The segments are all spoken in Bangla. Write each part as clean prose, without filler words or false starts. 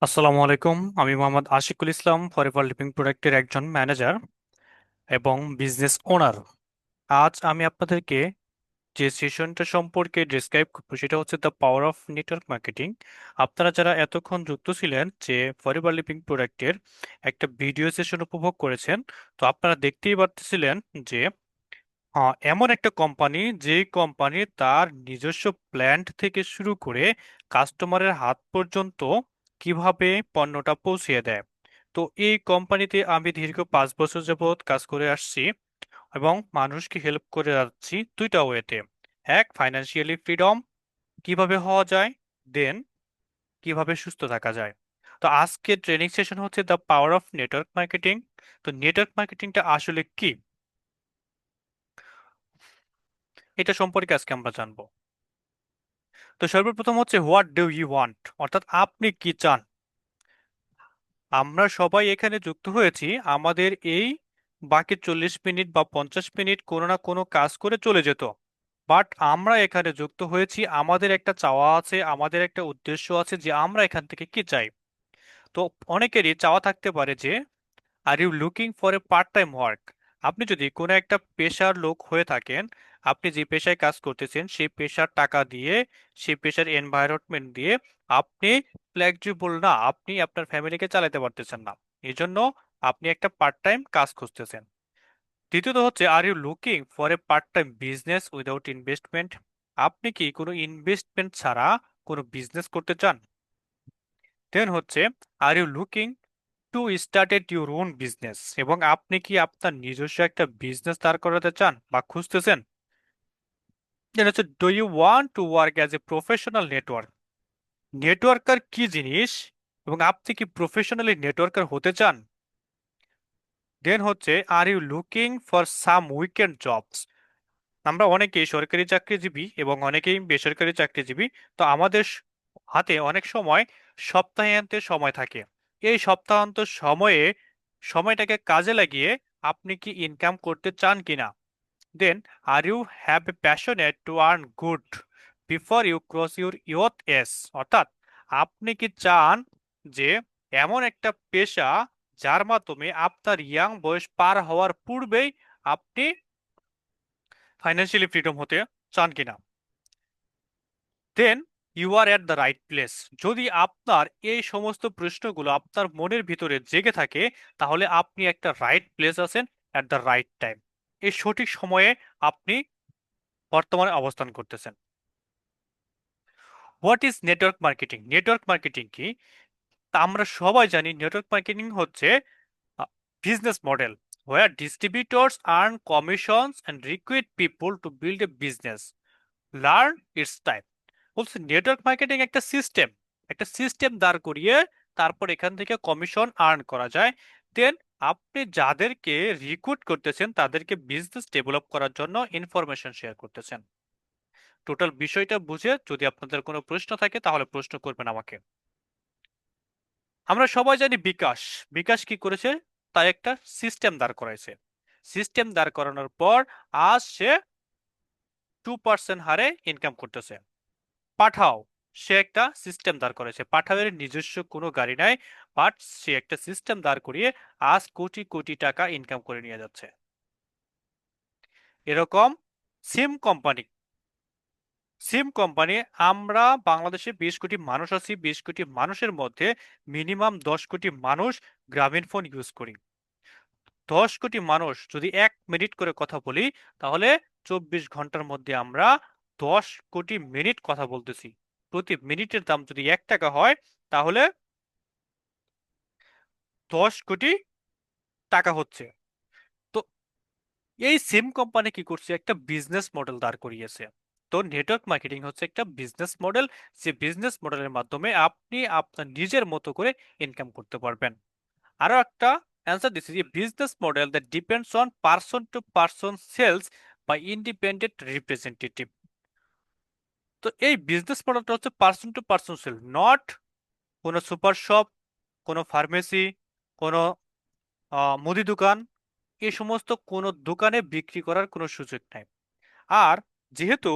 আসসালামু আলাইকুম। আমি মোহাম্মদ আশিকুল ইসলাম, ফরএভার লিভিং প্রোডাক্টের একজন ম্যানেজার এবং বিজনেস ওনার। আজ আমি আপনাদেরকে যে সেশনটা সম্পর্কে ডিসক্রাইব করবো সেটা হচ্ছে the power of network marketing. আপনারা যারা এতক্ষণ যুক্ত ছিলেন যে ফরএভার লিভিং প্রোডাক্টের একটা ভিডিও সেশন উপভোগ করেছেন, তো আপনারা দেখতেই পারতেছিলেন যে এমন একটা কোম্পানি, যে কোম্পানি তার নিজস্ব প্ল্যান্ট থেকে শুরু করে কাস্টমারের হাত পর্যন্ত কিভাবে পণ্যটা পৌঁছিয়ে দেয়। তো এই কোম্পানিতে আমি দীর্ঘ 5 বছর যাবৎ কাজ করে আসছি এবং মানুষকে হেল্প করে যাচ্ছি দুইটা ওয়েতে। এক, ফাইন্যান্সিয়ালি ফ্রিডম কিভাবে হওয়া যায়, দেন কিভাবে সুস্থ থাকা যায়। তো আজকের ট্রেনিং সেশন হচ্ছে the power of network marketing. তো নেটওয়ার্ক মার্কেটিংটা আসলে কি, এটা সম্পর্কে আজকে আমরা জানবো। তো সর্বপ্রথম হচ্ছে হোয়াট ডু ইউ ওয়ান্ট, অর্থাৎ আপনি কি চান। আমরা সবাই এখানে যুক্ত হয়েছি আমাদের এই বাকি 40 মিনিট বা 50 মিনিট কোনো না কোনো কাজ করে চলে যেত। বাট আমরা এখানে যুক্ত হয়েছি, আমাদের একটা চাওয়া আছে, আমাদের একটা উদ্দেশ্য আছে যে আমরা এখান থেকে কি চাই। তো অনেকেরই চাওয়া থাকতে পারে যে are you looking for a part time work. আপনি যদি কোনো একটা পেশার লোক হয়ে থাকেন, আপনি যে পেশায় কাজ করতেছেন সেই পেশার টাকা দিয়ে, সেই পেশার এনভায়রনমেন্ট দিয়ে আপনি ফ্লেক্সিবল না, আপনি আপনার ফ্যামিলিকে চালাতে পারতেছেন না, এই জন্য আপনি একটা পার্ট টাইম কাজ খুঁজতেছেন। দ্বিতীয়ত হচ্ছে are you looking for a part time business without investment. আপনি কি কোনো ইনভেস্টমেন্ট ছাড়া কোনো বিজনেস করতে চান। দেন হচ্ছে are you looking to started your own business, এবং আপনি কি আপনার নিজস্ব একটা বিজনেস দাঁড় করাতে চান বা খুঁজতেছেন। যেটা হচ্ছে do you want to work as a professional network. Networker কি জিনিস এবং আপনি কি প্রফেশনালি নেটওয়ার্কার হতে চান। দেন হচ্ছে are you looking for some weekend jobs. আমরা অনেকেই সরকারি চাকরিজীবী এবং অনেকেই বেসরকারি চাকরিজীবী। তো আমাদের হাতে অনেক সময় সপ্তাহান্তের সময় থাকে। এই সপ্তাহান্ত সময়ে সময়টাকে কাজে লাগিয়ে আপনি কি ইনকাম করতে চান কিনা। Then are you have a passionate to earn good before you cross your youth এস, অর্থাৎ আপনি কি চান যে এমন একটা পেশা যার মাধ্যমে আপনার ইয়াং বয়স পার হওয়ার পূর্বেই আপনি ফাইন্যান্সিয়ালি ফ্রিডম হতে চান কিনা। Then you are at the right place. যদি আপনার এই সমস্ত প্রশ্নগুলো আপনার মনের ভিতরে জেগে থাকে, তাহলে আপনি একটা রাইট প্লেস আছেন, অ্যাট দ্য রাইট টাইম। এই সঠিক সময়ে আপনি বর্তমানে অবস্থান করতেছেন। What is network marketing, network marketing কি। তা আমরা সবাই জানি নেটওয়ার্ক মার্কেটিং হচ্ছে business model where distributors earn commissions and recruit people to build a business, learn its type। বলছে নেটওয়ার্ক মার্কেটিং একটা সিস্টেম, একটা সিস্টেম দাঁড় করিয়ে তারপর এখান থেকে কমিশন আর্ন করা যায়। দেন আপনি যাদেরকে রিক্রুট করতেছেন তাদেরকে বিজনেস ডেভেলপ করার জন্য ইনফরমেশন শেয়ার করতেছেন। টোটাল বিষয়টা বুঝে যদি আপনাদের কোনো প্রশ্ন থাকে তাহলে প্রশ্ন করবেন আমাকে। আমরা সবাই জানি বিকাশ, বিকাশ কি করেছে, তার একটা সিস্টেম দাঁড় করাইছে। সিস্টেম দাঁড় করানোর পর আজ সে 2% হারে ইনকাম করতেছে। পাঠাও, সে একটা সিস্টেম দাঁড় করেছে, পাঠাওয়ের নিজস্ব কোনো গাড়ি নাই, বাট সে একটা সিস্টেম দাঁড় করিয়ে আজ কোটি কোটি টাকা ইনকাম করে নিয়ে যাচ্ছে। এরকম সিম কোম্পানি, সিম কোম্পানি, আমরা বাংলাদেশে 20 কোটি মানুষ আছি, 20 কোটি মানুষের মধ্যে মিনিমাম 10 কোটি মানুষ গ্রামীণ ফোন ইউজ করি। 10 কোটি মানুষ যদি 1 মিনিট করে কথা বলি, তাহলে 24 ঘন্টার মধ্যে আমরা 10 কোটি মিনিট কথা বলতেছি। প্রতি মিনিটের দাম যদি 1 টাকা হয়, তাহলে 10 কোটি টাকা হচ্ছে। তো এই সিম কোম্পানি কি করছে, একটা বিজনেস মডেল দাঁড় করিয়েছে। তো নেটওয়ার্ক মার্কেটিং হচ্ছে একটা বিজনেস মডেল, যে বিজনেস মডেলের মাধ্যমে আপনি আপনার নিজের মতো করে ইনকাম করতে পারবেন। আরো একটা অ্যান্সার দিচ্ছি, যে business model that depends on person to person sales বা ইন্ডিপেন্ডেন্ট রিপ্রেজেন্টেটিভ। তো এই বিজনেস মডেলটা হচ্ছে person to person sale, not কোনো সুপার শপ, কোনো ফার্মেসি, কোনো মুদি দোকান, এই সমস্ত কোনো দোকানে বিক্রি করার কোনো সুযোগ নাই। আর যেহেতু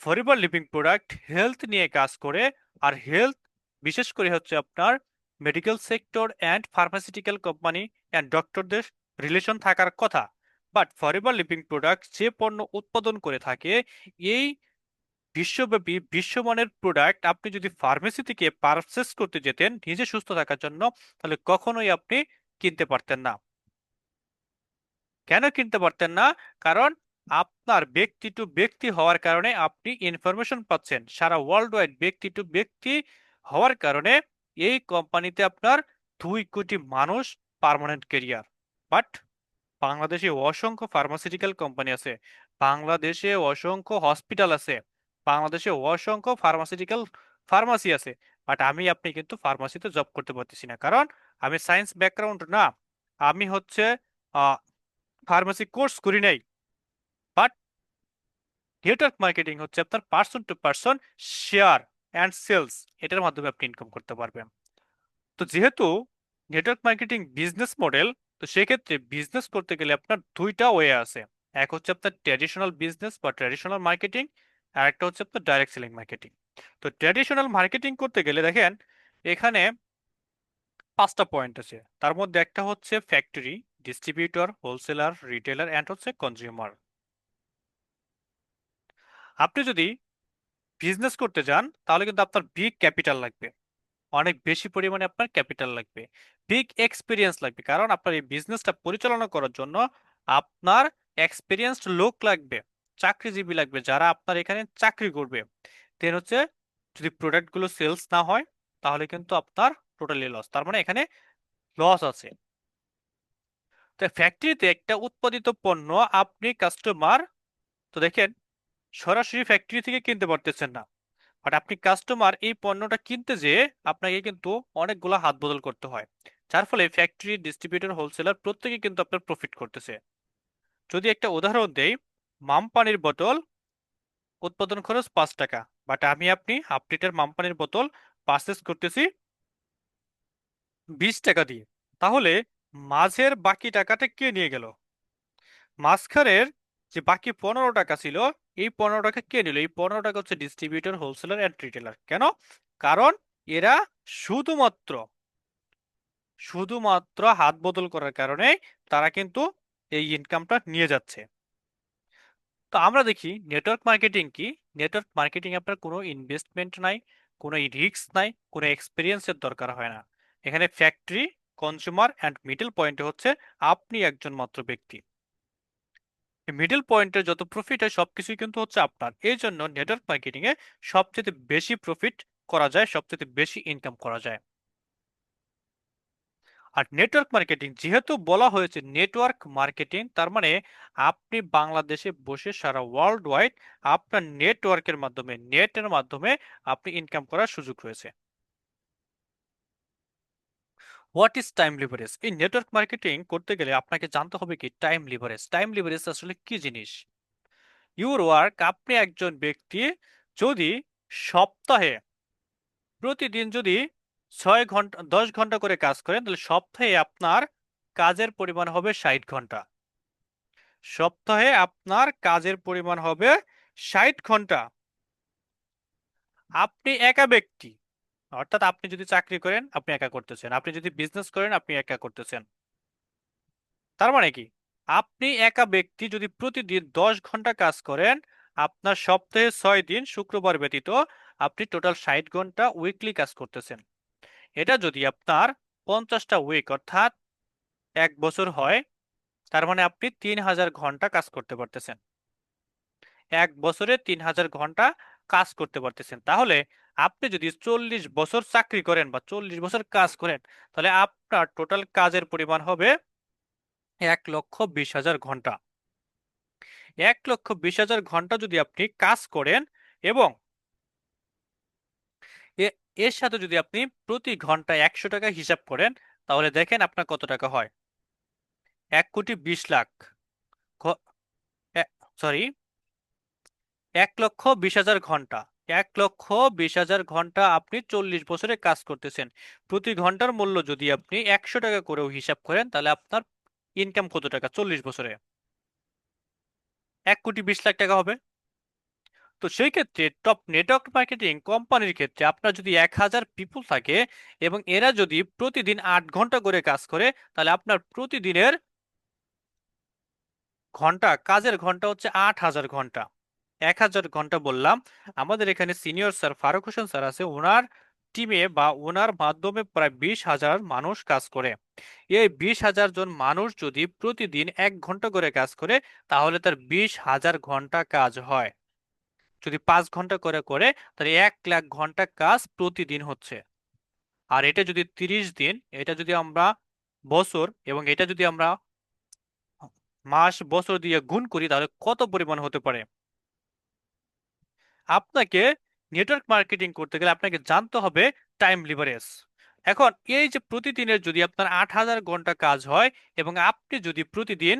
ফরএভার লিভিং প্রোডাক্ট হেলথ নিয়ে কাজ করে, আর হেলথ বিশেষ করে হচ্ছে আপনার medical sector and pharmaceutical company and ডক্টরদের রিলেশন থাকার কথা। বাট ফরএভার লিভিং প্রোডাক্ট যে পণ্য উৎপাদন করে থাকে, এই বিশ্বব্যাপী বিশ্বমানের প্রোডাক্ট আপনি যদি ফার্মেসি থেকে পারচেস করতে যেতেন নিজে সুস্থ থাকার জন্য, তাহলে কখনোই আপনি কিনতে পারতেন না। কেন কিনতে পারতেন না? কারণ আপনার ব্যক্তি টু ব্যক্তি হওয়ার কারণে আপনি ইনফরমেশন পাচ্ছেন সারা ওয়ার্ল্ড ওয়াইড, ব্যক্তি টু ব্যক্তি হওয়ার কারণে এই কোম্পানিতে আপনার 2 কোটি মানুষ পার্মানেন্ট কেরিয়ার। বাট বাংলাদেশে অসংখ্য ফার্মাসিউটিক্যাল কোম্পানি আছে, বাংলাদেশে অসংখ্য হসপিটাল আছে, বাংলাদেশে অসংখ্য ফার্মাসিউটিক্যাল ফার্মাসি আছে। বাট আমি আপনি কিন্তু ফার্মাসিতে জব করতে পারতেছি না, কারণ আমি সায়েন্স ব্যাকগ্রাউন্ড না, আমি হচ্ছে ফার্মাসি কোর্স করি নাই। বাট নেটওয়ার্ক মার্কেটিং হচ্ছে আপনার person to person share and sales, এটার মাধ্যমে আপনি ইনকাম করতে পারবেন। তো যেহেতু নেটওয়ার্ক মার্কেটিং বিজনেস মডেল, তো সেক্ষেত্রে বিজনেস করতে গেলে আপনার 2টা ওয়ে আছে। এক হচ্ছে আপনার ট্র্যাডিশনাল বিজনেস বা ট্র্যাডিশনাল মার্কেটিং, আর একটা হচ্ছে আপনার ডাইরেক্ট সেলিং মার্কেটিং। তো ট্র্যাডিশনাল মার্কেটিং করতে গেলে দেখেন এখানে 5টা পয়েন্ট আছে, তার মধ্যে একটা হচ্ছে factory, distributor, wholesaler, retailer and হচ্ছে কনজিউমার। আপনি যদি বিজনেস করতে যান তাহলে কিন্তু আপনার বিগ ক্যাপিটাল লাগবে, অনেক বেশি পরিমাণে আপনার ক্যাপিটাল লাগবে, বিগ এক্সপিরিয়েন্স লাগবে, কারণ আপনার এই বিজনেসটা পরিচালনা করার জন্য আপনার এক্সপিরিয়েন্সড লোক লাগবে, চাকরিজীবী লাগবে যারা আপনার এখানে চাকরি করবে। দেন হচ্ছে যদি প্রোডাক্টগুলো সেলস না হয় তাহলে কিন্তু আপনার টোটালি লস, তার মানে এখানে লস আছে। তো ফ্যাক্টরিতে একটা উৎপাদিত পণ্য আপনি কাস্টমার, তো দেখেন সরাসরি ফ্যাক্টরি থেকে কিনতে পারতেছেন না, বাট আপনি কাস্টমার এই পণ্যটা কিনতে যেয়ে আপনাকে কিন্তু অনেকগুলো হাত বদল করতে হয়, যার ফলে ফ্যাক্টরি, ডিস্ট্রিবিউটর, হোলসেলার প্রত্যেকে কিন্তু আপনার প্রফিট করতেছে। যদি একটা উদাহরণ দেই, মাম পানির বোতল উৎপাদন খরচ 5 টাকা, বাট আমি আপনি হাফ লিটার মাম পানির বোতল পারচেস করতেছি 20 টাকা দিয়ে, তাহলে মাঝের বাকি টাকাটা কে নিয়ে গেল? মাঝখানের যে বাকি 15 টাকা ছিল, এই 15 টাকা কে নিল? এই 15 টাকা হচ্ছে ডিস্ট্রিবিউটর, হোলসেলার অ্যান্ড রিটেলার। কেন? কারণ এরা শুধুমাত্র শুধুমাত্র হাত বদল করার কারণে তারা কিন্তু এই ইনকামটা নিয়ে যাচ্ছে। তো আমরা দেখি নেটওয়ার্ক মার্কেটিং কি। নেটওয়ার্ক মার্কেটিং আপনার কোনো ইনভেস্টমেন্ট নাই, কোনো রিস্ক নাই, কোনো এক্সপিরিয়েন্সের দরকার হয় না। এখানে ফ্যাক্টরি, কনজিউমার অ্যান্ড মিডল পয়েন্টে হচ্ছে আপনি একজন মাত্র ব্যক্তি। মিডল পয়েন্টের যত প্রফিট হয় সবকিছুই কিন্তু হচ্ছে আপনার, এই জন্য নেটওয়ার্ক মার্কেটিং এ সবচেয়ে বেশি প্রফিট করা যায়, সবচেয়ে বেশি ইনকাম করা যায়। আর নেটওয়ার্ক মার্কেটিং যেহেতু বলা হয়েছে নেটওয়ার্ক মার্কেটিং, তার মানে আপনি বাংলাদেশে বসে সারা ওয়ার্ল্ড ওয়াইড আপনার নেটওয়ার্কের মাধ্যমে, নেটের মাধ্যমে আপনি ইনকাম করার সুযোগ রয়েছে। What is time leverage? এই নেটওয়ার্ক মার্কেটিং করতে গেলে আপনাকে জানতে হবে কি টাইম লিভারেজ। টাইম লিভারেজ আসলে কি জিনিস? ইউর ওয়ার্ক, আপনি একজন ব্যক্তি যদি সপ্তাহে প্রতিদিন যদি 6 ঘন্টা 10 ঘন্টা করে কাজ করেন, তাহলে সপ্তাহে আপনার কাজের পরিমাণ হবে 60 ঘন্টা। সপ্তাহে আপনার কাজের পরিমাণ হবে 60 ঘন্টা। আপনি একা ব্যক্তি, অর্থাৎ আপনি যদি চাকরি করেন আপনি একা করতেছেন, আপনি যদি বিজনেস করেন আপনি একা করতেছেন। তার মানে কি আপনি একা ব্যক্তি যদি প্রতিদিন 10 ঘন্টা কাজ করেন, আপনার সপ্তাহে 6 দিন শুক্রবার ব্যতীত আপনি টোটাল 60 ঘন্টা উইকলি কাজ করতেছেন। এটা যদি আপনার 50টা উইক অর্থাৎ 1 বছর হয়, তার মানে আপনি 3000 ঘন্টা কাজ করতে পারতেছেন। 1 বছরে 3000 ঘন্টা কাজ করতে পারতেছেন। তাহলে আপনি যদি 40 বছর চাকরি করেন বা 40 বছর কাজ করেন, তাহলে আপনার টোটাল কাজের পরিমাণ হবে 1,20,000 ঘন্টা। 1,20,000 ঘন্টা যদি আপনি কাজ করেন এবং এর সাথে যদি আপনি প্রতি ঘন্টায় 100 টাকা হিসাব করেন, তাহলে দেখেন আপনার কত টাকা হয়। 1,20,00,000, সরি, 1,20,000 ঘন্টা। 1,20,000 ঘন্টা আপনি 40 বছরে কাজ করতেছেন। প্রতি ঘন্টার মূল্য যদি আপনি 100 টাকা করেও হিসাব করেন, তাহলে আপনার ইনকাম কত টাকা 40 বছরে? 1,20,00,000 টাকা হবে। তো সেই ক্ষেত্রে টপ নেটওয়ার্ক মার্কেটিং কোম্পানির ক্ষেত্রে আপনার যদি 1,000 পিপুল থাকে এবং এরা যদি প্রতিদিন 8 ঘন্টা করে কাজ করে, তাহলে আপনার প্রতিদিনের ঘন্টা, কাজের ঘন্টা হচ্ছে 8,000 ঘন্টা। 1,000 ঘন্টা বললাম। আমাদের এখানে senior sir Faruk Hossain sir আছে, ওনার টিমে বা ওনার মাধ্যমে প্রায় 20,000 মানুষ কাজ করে। এই 20,000 জন মানুষ যদি প্রতিদিন 1 ঘন্টা করে কাজ করে, তাহলে তার 20,000 ঘন্টা কাজ হয়। যদি 5 ঘন্টা করে করে, তাহলে 1,00,000 ঘন্টা কাজ প্রতিদিন হচ্ছে। আর এটা যদি 30 দিন, এটা যদি আমরা বছর, এবং এটা যদি আমরা মাস বছর দিয়ে গুণ করি, তাহলে কত পরিমাণ হতে পারে। আপনাকে নেটওয়ার্ক মার্কেটিং করতে গেলে আপনাকে জানতে হবে টাইম লিভারেজ। এখন এই যে প্রতিদিনের যদি আপনার 8,000 ঘন্টা কাজ হয় এবং আপনি যদি প্রতিদিন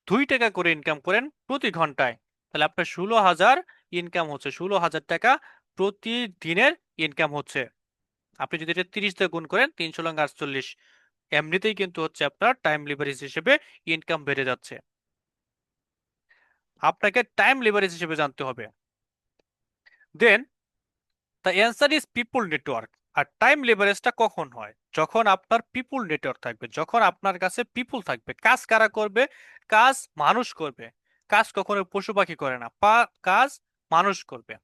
2 টাকা করে ইনকাম করেন প্রতি ঘন্টায়, তাহলে আপনার 16,000 ইনকাম হচ্ছে, 16,000 টাকা প্রতিদিনের ইনকাম হচ্ছে। আপনি যদি এটা 30 দিয়ে গুণ করেন, 3 × 48, এমনিতেই কিন্তু হচ্ছে আপনার টাইম লিভারেজ হিসেবে ইনকাম বেড়ে যাচ্ছে। আপনাকে টাইম লিভারেজ হিসেবে জানতে হবে। Then the answer is people network. আর টাইম লিভারেজটা কখন হয়? যখন আপনার পিপুল নেটওয়ার্ক থাকবে, যখন আপনার কাছে পিপুল থাকবে। কাজ কারা করবে? কাজ মানুষ করবে। কাজ কখনো পশু পাখি করে না, কাজ মানুষ করবে।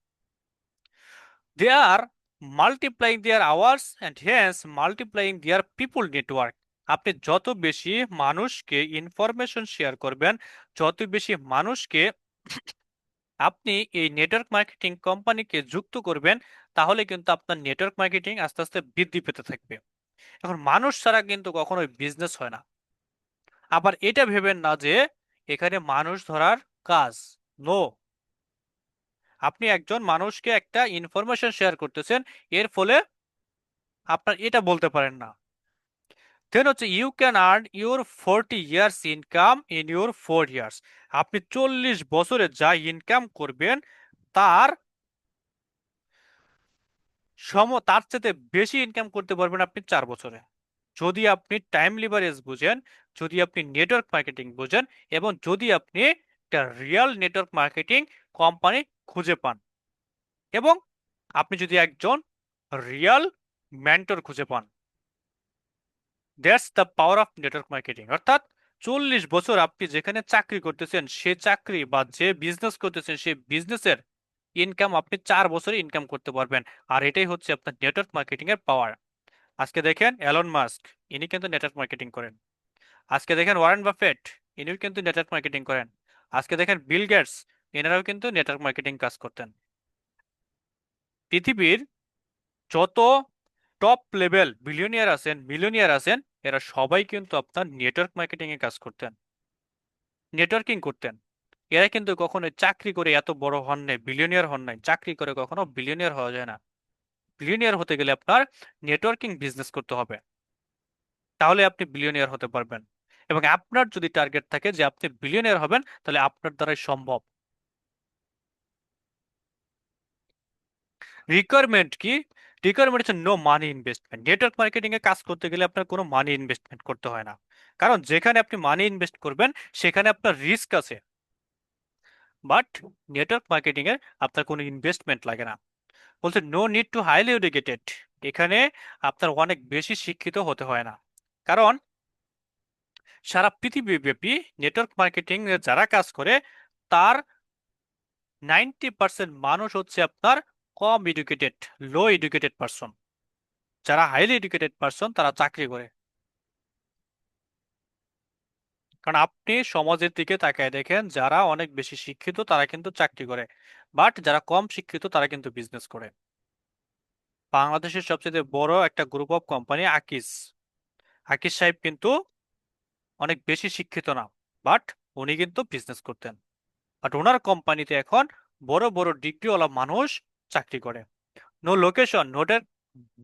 They are multiplying their hours and hence multiplying their people network. আপনি যত বেশি মানুষকে ইনফরমেশন শেয়ার করবেন, যত বেশি মানুষকে আপনি এই নেটওয়ার্ক মার্কেটিং কোম্পানিকে যুক্ত করবেন, তাহলে কিন্তু আপনার নেটওয়ার্ক মার্কেটিং আস্তে আস্তে বৃদ্ধি পেতে থাকবে। এখন মানুষ ছাড়া কিন্তু কখনোই বিজনেস হয় না। আবার এটা ভেবেন না যে এখানে মানুষ ধরার কাজ। নো, আপনি একজন মানুষকে একটা ইনফরমেশন শেয়ার করতেছেন, এর ফলে আপনার এটা বলতে পারেন না। দেন হচ্ছে you can earn your 40 years income in your 4 years. আপনি 40 বছরে যা ইনকাম করবেন, তার তার চেয়ে বেশি ইনকাম করতে পারবেন আপনি 4 বছরে, যদি আপনি টাইম লিভারেজ বুঝেন, যদি আপনি নেটওয়ার্ক মার্কেটিং বুঝেন, এবং যদি আপনি একটা রিয়েল নেটওয়ার্ক মার্কেটিং কোম্পানি খুঁজে পান, এবং আপনি যদি একজন রিয়েল মেন্টর খুঁজে পান। That's the power of network marketing. অর্থাৎ 40 বছর আপনি যেখানে চাকরি করতেছেন, সে চাকরি বা যে বিজনেস করতেছেন, সেই বিজনেসের ইনকাম আপনি 4 বছরে ইনকাম করতে পারবেন। আর এটাই হচ্ছে আপনার নেটওয়ার্ক মার্কেটিং এর পাওয়ার। আজকে দেখেন এলন মাস্ক, ইনি কিন্তু নেটওয়ার্ক মার্কেটিং করেন। আজকে দেখেন ওয়ারেন বাফেট, ইনিও কিন্তু নেটওয়ার্ক মার্কেটিং করেন। আজকে দেখেন বিল গেটস, এনারাও কিন্তু নেটওয়ার্ক মার্কেটিং কাজ করতেন। পৃথিবীর যত টপ লেভেল বিলিয়নিয়ার আছেন, মিলিয়নিয়ার আছেন, এরা সবাই কিন্তু আপনার নেটওয়ার্ক মার্কেটিং এ কাজ করতেন, নেটওয়ার্কিং করতেন। এরা কিন্তু কখনো চাকরি করে এত বড় হন নাই, বিলিয়নিয়ার হন নাই। চাকরি করে কখনো বিলিয়নিয়ার হওয়া যায় না। বিলিয়নিয়ার হতে গেলে আপনার নেটওয়ার্কিং বিজনেস করতে হবে, তাহলে আপনি বিলিয়নিয়ার হতে পারবেন। এবং আপনার যদি টার্গেট থাকে যে আপনি বিলিয়নিয়ার হবেন, তাহলে আপনার দ্বারাই সম্ভব। রিকোয়ারমেন্ট কি? রিকোয়ারমেন্ট হচ্ছে no money investment. Network marketing এ কাজ করতে গেলে আপনার কোনো মানি ইনভেস্টমেন্ট করতে হয় না। কারণ যেখানে আপনি মানি ইনভেস্ট করবেন, সেখানে আপনার রিস্ক আছে। বাট নেটওয়ার্ক মার্কেটিং এ আপনার কোনো ইনভেস্টমেন্ট লাগে না। বলছে no need to highly educated. এখানে আপনার অনেক বেশি শিক্ষিত হতে হয় না। কারণ সারা পৃথিবী ব্যাপী নেটওয়ার্ক মার্কেটিং এ যারা কাজ করে, তার 90% মানুষ হচ্ছে আপনার কম এডুকেটেড, লো এডুকেটেড পারসন। যারা হাইলি এডুকেটেড পারসন তারা চাকরি করে। কারণ আপনি সমাজের দিকে তাকায় দেখেন, যারা অনেক বেশি শিক্ষিত তারা কিন্তু চাকরি করে, বাট যারা কম শিক্ষিত তারা কিন্তু বিজনেস করে। বাংলাদেশের সবচেয়ে বড় একটা গ্রুপ অফ কোম্পানি আকিস, আকিস সাহেব কিন্তু অনেক বেশি শিক্ষিত না, বাট উনি কিন্তু বিজনেস করতেন। বাট ওনার কোম্পানিতে এখন বড় বড় ডিগ্রিওয়ালা মানুষ চাকরি করে। নো লোকেশন,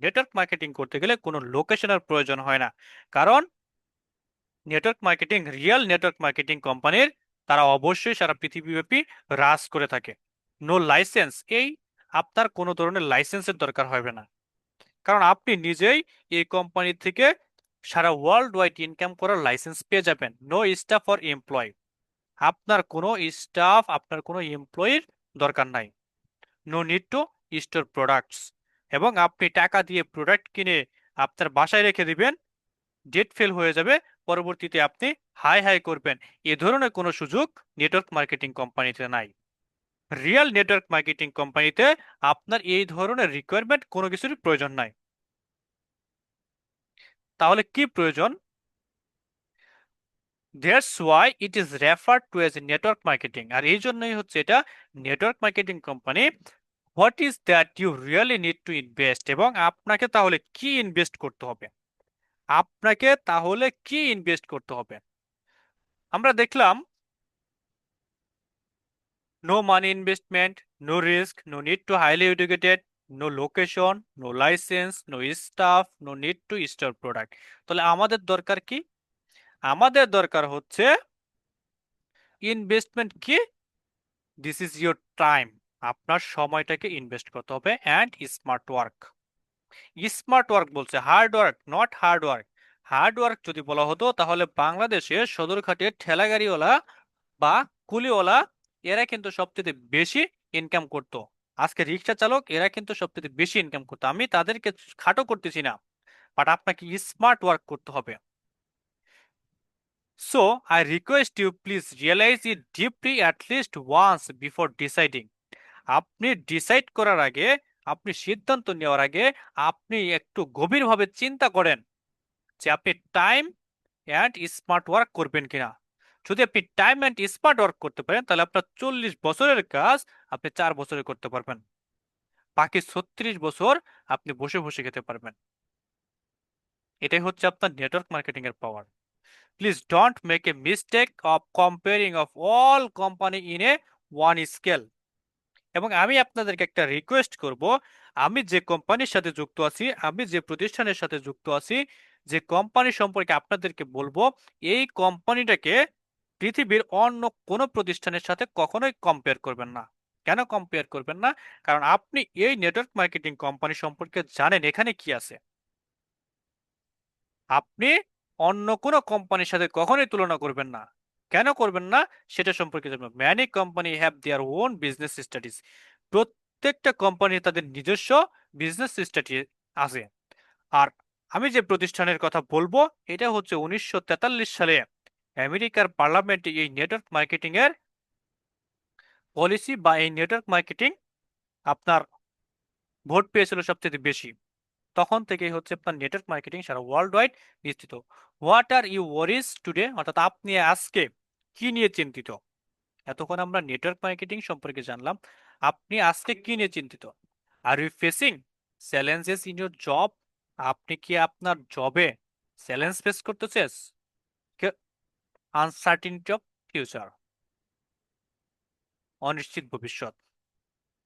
নেটওয়ার্ক মার্কেটিং করতে গেলে কোনো লোকেশনের প্রয়োজন হয় না। কারণ network marketing, real network marketing কোম্পানির, তারা অবশ্যই সারা পৃথিবীব্যাপী রাজ করে থাকে। নো লাইসেন্স, এই আপনার কোনো ধরনের লাইসেন্সের দরকার হবে না। কারণ আপনি নিজেই এই কোম্পানি থেকে সারা ওয়ার্ল্ড ওয়াইড ইনকাম করার লাইসেন্স পেয়ে যাবেন। No staff for employ. আপনার কোনো স্টাফ, আপনার কোনো এমপ্লয়ির দরকার নাই। No need to store products. এবং আপনি টাকা দিয়ে প্রোডাক্ট কিনে আপনার বাসায় রেখে দিবেন, ডেট ফেল হয়ে যাবে, পরবর্তীতে আপনি হাই হাই করবেন। এ ধরনের কোনো সুযোগ নেটওয়ার্ক মার্কেটিং কোম্পানিতে নাই। রিয়েল নেটওয়ার্ক মার্কেটিং কোম্পানিতে আপনার এই ধরনের রিকোয়ারমেন্ট কোনো কিছুর প্রয়োজন নাই। তাহলে কি প্রয়োজন? That's why it is referred to as network marketing. আর এই জন্যই হচ্ছে এটা network marketing company. What is that you really need to invest? এবং আপনাকে তাহলে কি ইনভেস্ট করতে হবে? আপনাকে তাহলে কি ইনভেস্ট করতে হবে? আমরা দেখলাম no money investment, no risk, no need to highly educated, no location, no license, no staff, no need to store product. তাহলে আমাদের দরকার কি? আমাদের দরকার হচ্ছে ইনভেস্টমেন্ট কি? This is your time. আপনার সময়টাকে ইনভেস্ট করতে হবে and smart work. Smart work বলছে, hard work not hard work. Hard work যদি বলা হতো তাহলে বাংলাদেশের সদরঘাটের ঠেলাগাড়িওয়ালা বা কুলিওয়ালা এরা কিন্তু সবচেয়ে বেশি ইনকাম করতো। আজকে রিক্সা চালক এরা কিন্তু সবচেয়ে বেশি ইনকাম করতো। আমি তাদেরকে খাটো করতেছি না, বাট আপনাকে স্মার্ট ওয়ার্ক করতে হবে। So I request you please realise it deeply at least once before deciding. আপনি ডিসাইড করার আগে, আপনি সিদ্ধান্ত নেওয়ার আগে আপনি একটু গভীরভাবে চিন্তা করেন যে আপনি টাইম অ্যান্ড স্মার্ট ওয়ার্ক করবেন কিনা। যদি আপনি টাইম অ্যান্ড স্মার্ট ওয়ার্ক করতে পারেন তাহলে আপনার 40 বছরের কাজ আপনি 4 বছরে করতে পারবেন। বাকি 36 বছর আপনি বসে বসে খেতে পারবেন। এটাই হচ্ছে আপনার নেটওয়ার্ক মার্কেটিং এর power. Please don't make a mistake of comparing of all company in a one scale. এবং আমি আপনাদেরকে একটা রিকোয়েস্ট করব, আমি যে কোম্পানির সাথে যুক্ত আছি, আমি যে প্রতিষ্ঠানের সাথে যুক্ত আছি, যে কোম্পানি সম্পর্কে আপনাদেরকে বলবো, এই কোম্পানিটাকে পৃথিবীর অন্য কোনো প্রতিষ্ঠানের সাথে কখনোই কম্পেয়ার করবেন না। কেন কম্পেয়ার করবেন না? কারণ আপনি এই নেটওয়ার্ক মার্কেটিং কোম্পানি সম্পর্কে জানেন এখানে কি আছে। আপনি অন্য কোনো কোম্পানির সাথে কখনোই তুলনা করবেন না। কেন করবেন না সেটা সম্পর্কে জানবেন। Many company have their own business studies. প্রত্যেকটা কোম্পানির তাদের নিজস্ব বিজনেস স্টাডি আছে। আর আমি যে প্রতিষ্ঠানের কথা বলবো এটা হচ্ছে 1943 সালে আমেরিকার পার্লামেন্টে এই নেটওয়ার্ক মার্কেটিং এর পলিসি বা এই নেটওয়ার্ক মার্কেটিং আপনার ভোট পেয়েছিল সবচেয়ে বেশি। তখন থেকেই হচ্ছে আপনার নেটওয়ার্ক মার্কেটিং সারা ওয়ার্ল্ড ওয়াইড বিস্তৃত। What are you worries today? অর্থাৎ আপনি আজকে কি নিয়ে চিন্তিত? এতক্ষণ আমরা নেটওয়ার্ক মার্কেটিং সম্পর্কে জানলাম, আপনি আজকে কি নিয়ে চিন্তিত? Are you facing challenges in your job? আপনি কি আপনার জবে চ্যালেঞ্জ ফেস করতেছেন? আনসার্টিনিটি অফ ফিউচার, অনিশ্চিত ভবিষ্যৎ।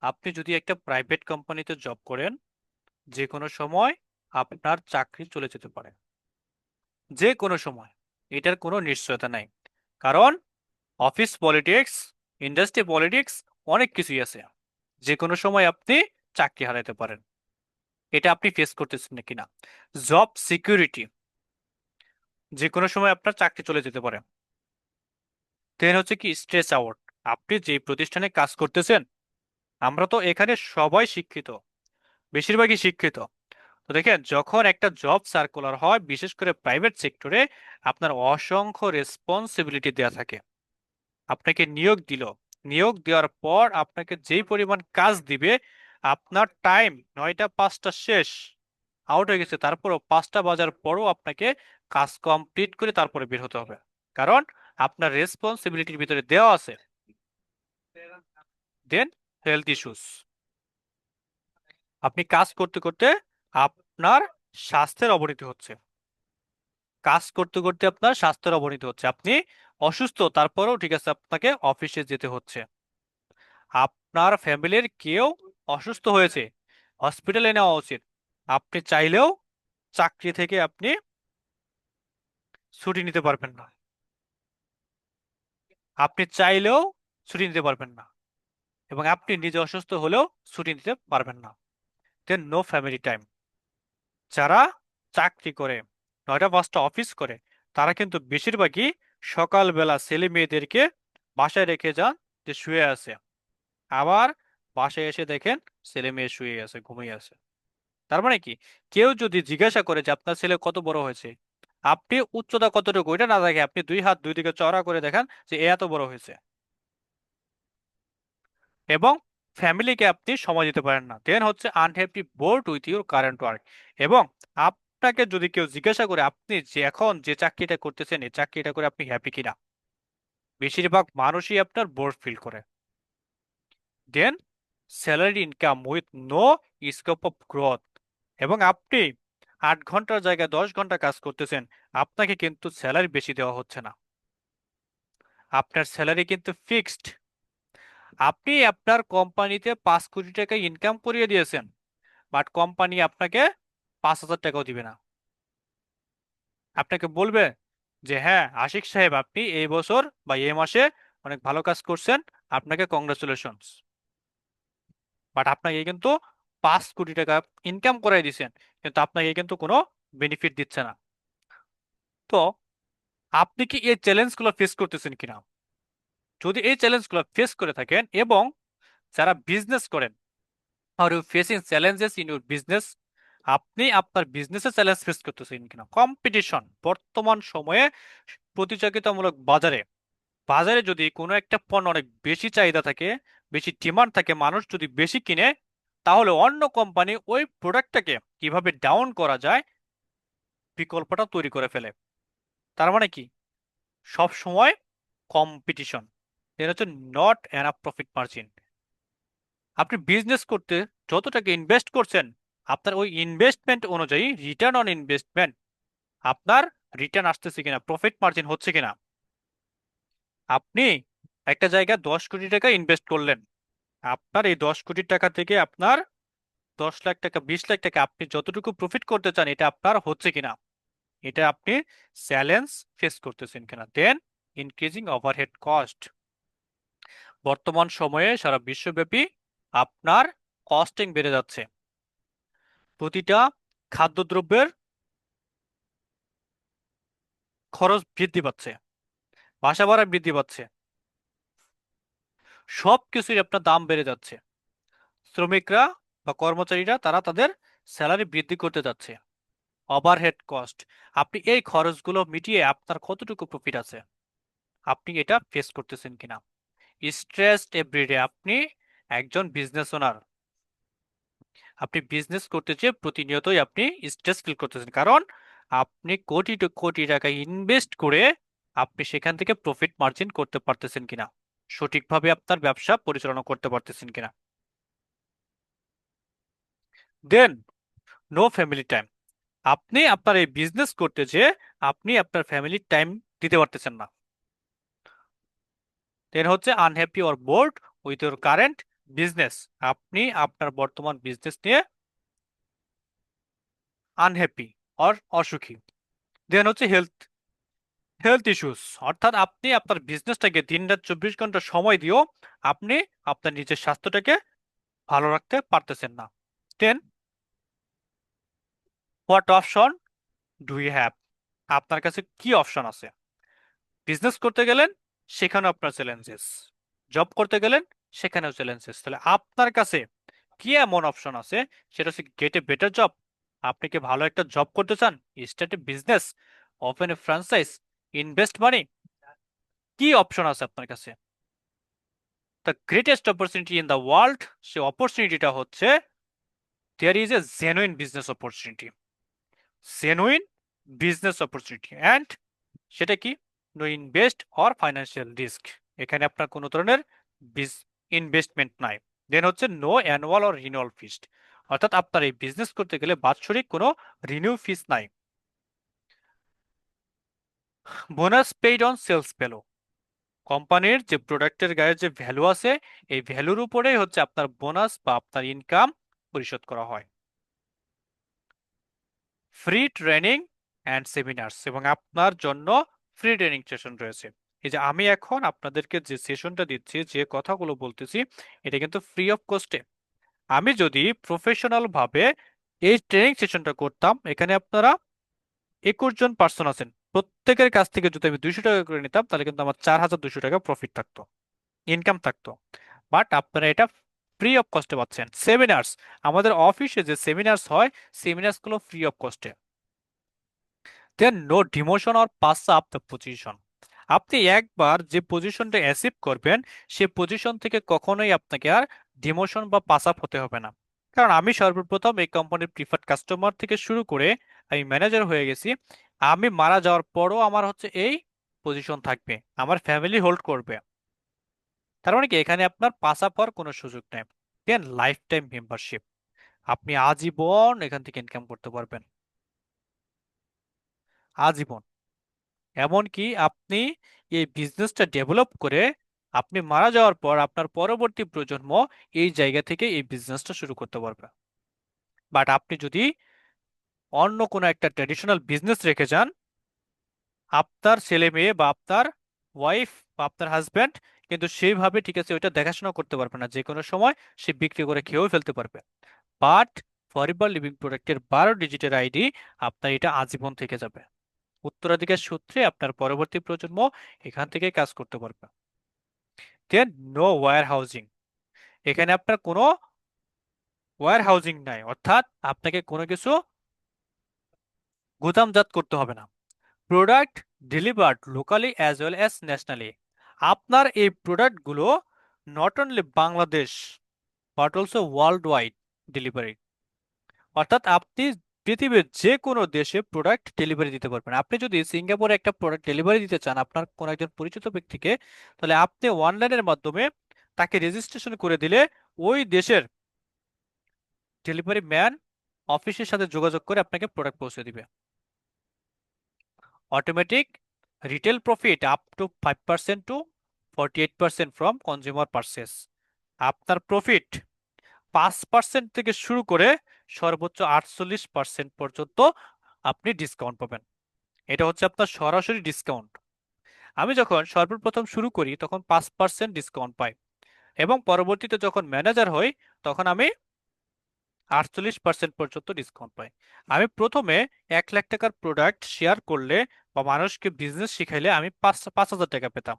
আপনি যদি একটা প্রাইভেট কোম্পানিতে জব করেন, যে কোনো সময় আপনার চাকরি চলে যেতে পারে, যে কোনো সময়। এটার কোনো নিশ্চয়তা নাই। কারণ অফিস পলিটিক্স, ইন্ডাস্ট্রি পলিটিক্স, অনেক কিছুই আছে। যে কোনো সময় আপনি চাকরি হারাতে পারেন। এটা আপনি ফেস করতেছেন নাকি না? জব সিকিউরিটি, যে কোনো সময় আপনার চাকরি চলে যেতে পারে। দেন হচ্ছে কি স্ট্রেস আউট। আপনি যে প্রতিষ্ঠানে কাজ করতেছেন, আমরা তো এখানে সবাই শিক্ষিত, বেশিরভাগই শিক্ষিত। তো দেখেন, যখন একটা জব সার্কুলার হয় বিশেষ করে প্রাইভেট সেক্টরে, আপনার অসংখ্য রেসপন্সিবিলিটি দেওয়া থাকে। আপনাকে নিয়োগ দিল, নিয়োগ দেওয়ার পর আপনাকে যেই পরিমাণ কাজ দিবে, আপনার টাইম 9টা 5টা শেষ আউট হয়ে গেছে, তারপরও 5টা বাজার পরও আপনাকে কাজ কমপ্লিট করে তারপরে বের হতে হবে। কারণ আপনার রেসপন্সিবিলিটির ভিতরে দেওয়া আছে। দেন হেলথ ইস্যুস, আপনি কাজ করতে করতে আপনার স্বাস্থ্যের অবনতি হচ্ছে। কাজ করতে করতে আপনার স্বাস্থ্যের অবনতি হচ্ছে, আপনি অসুস্থ, তারপরেও ঠিক আছে আপনাকে অফিসে যেতে হচ্ছে। আপনার ফ্যামিলির কেউ অসুস্থ হয়েছে, হসপিটালে নেওয়া উচিত। আপনি চাইলেও চাকরি থেকে আপনি ছুটি নিতে পারবেন না। আপনি চাইলেও ছুটি নিতে পারবেন না। এবং আপনি নিজে অসুস্থ হলেও ছুটি নিতে পারবেন না। দেন নো ফ্যামিলি টাইম। যারা চাকরি করে, 9টা 5টা অফিস করে, তারা কিন্তু বেশিরভাগই সকালবেলা ছেলে মেয়েদেরকে বাসায় রেখে যান যে শুয়ে আছে, আবার বাসায় এসে দেখেন ছেলে মেয়ে শুয়ে আছে, ঘুমিয়ে আছে। তার মানে কি, কেউ যদি জিজ্ঞাসা করে যে আপনার ছেলে কত বড় হয়েছে, আপনি উচ্চতা কতটুকু এটা না দেখে আপনি দুই হাত দুই দিকে চড়া করে দেখান যে এ এত বড় হয়েছে, এবং ফ্যামিলিকে আপনি সময় দিতে পারেন না, দেন হচ্ছে unhappy board with your current work. এবং আপনাকে যদি কেউ জিজ্ঞাসা করে আপনি যে এখন যে চাকরিটা করতেছেন এই চাকরিটা করে আপনি হ্যাপি কিনা, বেশিরভাগ মানুষই আপনার বোর্ড ফিল করে। Then salary income with no scope of growth, এবং আপনি 8 ঘন্টার জায়গায় 10 ঘন্টা কাজ করতেছেন, আপনাকে কিন্তু স্যালারি বেশি দেওয়া হচ্ছে না, আপনার স্যালারি কিন্তু ফিক্সড। আপনি আপনার কোম্পানিতে 5 কোটি টাকা ইনকাম করিয়ে দিয়েছেন, বাট কোম্পানি আপনাকে 5,000 টাকাও দিবে না। আপনাকে বলবে যে হ্যাঁ আশিক সাহেব, আপনি এই বছর বা এই মাসে অনেক ভালো কাজ করছেন, আপনাকে কংগ্রাচুলেশনস, বাট আপনাকে কিন্তু 5 কোটি টাকা ইনকাম করাই দিছেন, কিন্তু আপনাকে কিন্তু কোনো বেনিফিট দিচ্ছে না। তো আপনি কি এই চ্যালেঞ্জগুলো ফেস করতেছেন কিনা? যদি এই চ্যালেঞ্জগুলো ফেস করে থাকেন, এবং যারা বিজনেস করেন, are you facing challenges in your business, আপনি আপনার বিজনেসে চ্যালেঞ্জ ফেস করতেছেন কিনা, কম্পিটিশন বর্তমান সময়ে প্রতিযোগিতামূলক বাজারে, বাজারে যদি কোনো একটা পণ্য অনেক বেশি চাহিদা থাকে, বেশি ডিমান্ড থাকে, মানুষ যদি বেশি কিনে, তাহলে অন্য কোম্পানি ওই প্রোডাক্টটাকে কিভাবে ডাউন করা যায় বিকল্পটা তৈরি করে ফেলে। তার মানে কি, সব সময় কম্পিটিশন, এটা হচ্ছে নট এনাফ প্রফিট মার্জিন। আপনি বিজনেস করতে যত টাকা ইনভেস্ট করছেন, আপনার ওই ইনভেস্টমেন্ট অনুযায়ী রিটার্ন অন ইনভেস্টমেন্ট, আপনার রিটার্ন আসতেছে কিনা, প্রফিট মার্জিন হচ্ছে কিনা। আপনি একটা জায়গায় 10 কোটি টাকা ইনভেস্ট করলেন, আপনার এই 10 কোটি টাকা থেকে আপনার 10 লাখ টাকা 20 লাখ টাকা আপনি যতটুকু প্রফিট করতে চান এটা আপনার হচ্ছে কিনা, এটা আপনি চ্যালেঞ্জ ফেস করতেছেন কিনা। দেন ইনক্রিজিং ওভারহেড কস্ট, বর্তমান সময়ে সারা বিশ্বব্যাপী আপনার কস্টিং বেড়ে যাচ্ছে, প্রতিটা খাদ্যদ্রব্যের খরচ বৃদ্ধি পাচ্ছে, বাসা ভাড়া বৃদ্ধি পাচ্ছে, সব কিছুই আপনার দাম বেড়ে যাচ্ছে। শ্রমিকরা বা কর্মচারীরা তারা তাদের স্যালারি বৃদ্ধি করতে যাচ্ছে, ওভারহেড কস্ট। আপনি এই খরচগুলো মিটিয়ে আপনার কতটুকু প্রফিট আছে, আপনি এটা ফেস করতেছেন কিনা। স্ট্রেসড এভরিডে, আপনি একজন বিজনেস ওনার, আপনি বিজনেস করতে চেয়ে প্রতিনিয়তই আপনি স্ট্রেস ফিল করতেছেন, কারণ আপনি কোটি কোটি টাকা ইনভেস্ট করে আপনি সেখান থেকে প্রফিট মার্জিন করতে পারতেছেন কিনা, সঠিকভাবে আপনার ব্যবসা পরিচালনা করতে পারতেছেন কিনা। দেন নো ফ্যামিলি টাইম, আপনি আপনার এই বিজনেস করতে যে আপনি আপনার ফ্যামিলির টাইম দিতে পারতেছেন না। দেন হচ্ছে unhappy or board with your current business, আপনি আপনার বর্তমান বিজনেস নিয়ে আনহ্যাপি অর অসুখী। দেন হচ্ছে হেলথ হেলথ ইস্যুস, অর্থাৎ আপনি আপনার বিজনেসটাকে দিন রাত 24 ঘন্টা সময় দিয়েও আপনি আপনার নিজের স্বাস্থ্যটাকে ভালো রাখতে পারতেছেন না। Then what option do you have, আপনার কাছে কি অপশন আছে। বিজনেস করতে গেলেন সেখানেও আপনার চ্যালেঞ্জেস, জব করতে গেলেন সেখানেও চ্যালেঞ্জেস, তাহলে আপনার কাছে কি এমন অপশন আছে, সেটা হচ্ছে গেট এ বেটার জব। আপনি কি ভালো একটা জব করতে চান, start a business, open a franchise, invest money, কি অপশন আছে আপনার কাছে। The greatest opportunity in the world, সে অপরচুনিটিটা হচ্ছে there is a genuine business opportunity, genuine business opportunity, and সেটা কি, no invest or financial risk, এখানে আপনার কোনো ধরনের ইনভেস্টমেন্ট নাই। দেন হচ্ছে no annual or renewal fees, অর্থাৎ আপনার এই বিজনেস করতে গেলে বাৎসরিক কোনো রিনিউ ফিস নাই। Bonus paid on sales value, কোম্পানির যে প্রোডাক্টের গায়ে যে ভ্যালু আছে এই ভ্যালুর উপরেই হচ্ছে আপনার বোনাস বা আপনার ইনকাম পরিশোধ করা হয়। ফ্রি ট্রেনিং অ্যান্ড সেমিনার্স, এবং আপনার জন্য ফ্রি ট্রেনিং সেশন রয়েছে। এই যে আমি এখন আপনাদেরকে যে সেশনটা দিচ্ছি, যে কথাগুলো বলতেছি, এটা কিন্তু ফ্রি অফ কস্টে। আমি যদি প্রফেশনাল ভাবে এই ট্রেনিং সেশনটা করতাম, এখানে আপনারা 21 জন পার্সন আছেন, প্রত্যেকের কাছ থেকে যদি আমি 200 টাকা করে নিতাম তাহলে কিন্তু আমার 4200 টাকা প্রফিট থাকতো, ইনকাম থাকতো। বাট আপনারা এটা ফ্রি অফ কস্টে পাচ্ছেন। সেমিনার্স, আমাদের অফিসে যে সেমিনার্স হয়, সেমিনার্স গুলো ফ্রি অফ কস্টে। Then no demotion or pass up the position. আপনি একবার যে পজিশনটা অ্যাচিভ করবেন, সে পজিশন থেকে কখনোই আপনাকে আর ডিমোশন বা পাস আপ হতে হবে না। কারণ আমি সর্বপ্রথম এই কোম্পানির প্রিফার্ড কাস্টমার থেকে শুরু করে আমি ম্যানেজার হয়ে গেছি। আমি মারা যাওয়ার পরও আমার হচ্ছে এই পজিশন থাকবে, আমার ফ্যামিলি হোল্ড করবে। তার মানে কি, এখানে আপনার পাস আপ হওয়ার কোনো সুযোগ নেই। দেন লাইফ টাইম মেম্বারশিপ, আপনি আজীবন এখান থেকে ইনকাম করতে পারবেন, আজীবন। এমনকি আপনি এই বিজনেসটা ডেভেলপ করে আপনি মারা যাওয়ার পর আপনার পরবর্তী প্রজন্ম এই জায়গা থেকে এই বিজনেসটা শুরু করতে পারবে। বাট আপনি যদি অন্য কোনো একটা ট্র্যাডিশনাল বিজনেস রেখে যান, আপনার ছেলে মেয়ে বা আপনার ওয়াইফ বা আপনার হাজব্যান্ড কিন্তু সেইভাবে ঠিক আছে ওইটা দেখাশোনা করতে পারবে না, যে কোনো সময় সে বিক্রি করে খেয়েও ফেলতে পারবে। বাট ফরএভার লিভিং প্রোডাক্টের 12 ডিজিটের আইডি, আপনার এটা আজীবন থেকে যাবে। উত্তরাধিকার সূত্রে আপনার পরবর্তী প্রজন্ম এখান থেকে কাজ করতে পারবে। দেন নো ওয়্যার হাউজিং, এখানে আপনার কোনো ওয়্যার হাউজিং নাই, অর্থাৎ আপনাকে কোনো কিছু গুদামজাত করতে হবে না। Product delivered locally as well as nationally. আপনার এই প্রোডাক্টগুলো not only Bangladesh but also world wide delivery, অর্থাৎ আপনি পৃথিবীর যে কোনো দেশে প্রোডাক্ট ডেলিভারি দিতে পারবেন। আপনি যদি সিঙ্গাপুরে একটা প্রোডাক্ট ডেলিভারি দিতে চান আপনার কোনো একজন পরিচিত ব্যক্তিকে, তাহলে আপনি অনলাইনের মাধ্যমে তাকে রেজিস্ট্রেশন করে দিলে ওই দেশের ডেলিভারি ম্যান অফিসের সাথে যোগাযোগ করে আপনাকে প্রোডাক্ট পৌঁছে দিবে। Automatic retail profit up to 5% to 48% from consumer purchase. আপনার প্রফিট 5% থেকে শুরু করে সর্বোচ্চ 48% পর্যন্ত আপনি ডিসকাউন্ট পাবেন। এটা হচ্ছে আপনার সরাসরি ডিসকাউন্ট। আমি যখন সর্বপ্রথম শুরু করি তখন 5% ডিসকাউন্ট পাই, এবং পরবর্তীতে যখন ম্যানেজার হই তখন আমি 48% পর্যন্ত ডিসকাউন্ট পাই। আমি প্রথমে 1 লাখ টাকার প্রোডাক্ট শেয়ার করলে বা মানুষকে বিজনেস শিখাইলে আমি 5,000 টাকা পেতাম।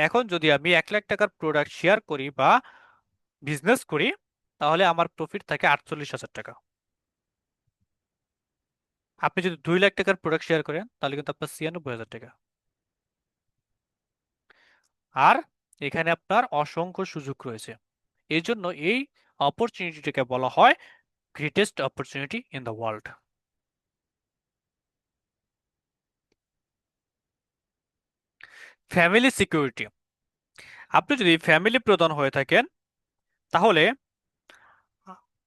এখন যদি আমি 1 লাখ টাকার প্রোডাক্ট শেয়ার করি বা বিজনেস করি, তাহলে আমার প্রফিট থাকে 48,000 টাকা। আপনি যদি 2 লাখ টাকার প্রোডাক্ট শেয়ার করেন তাহলে কিন্তু আপনার 96,000 টাকা। আর এখানে আপনার অসংখ্য সুযোগ রয়েছে। এই জন্য এই অপরচুনিটিটাকে বলা হয় greatest opportunity in the world. Family security, আপনি যদি ফ্যামিলি প্রধান হয়ে থাকেন তাহলে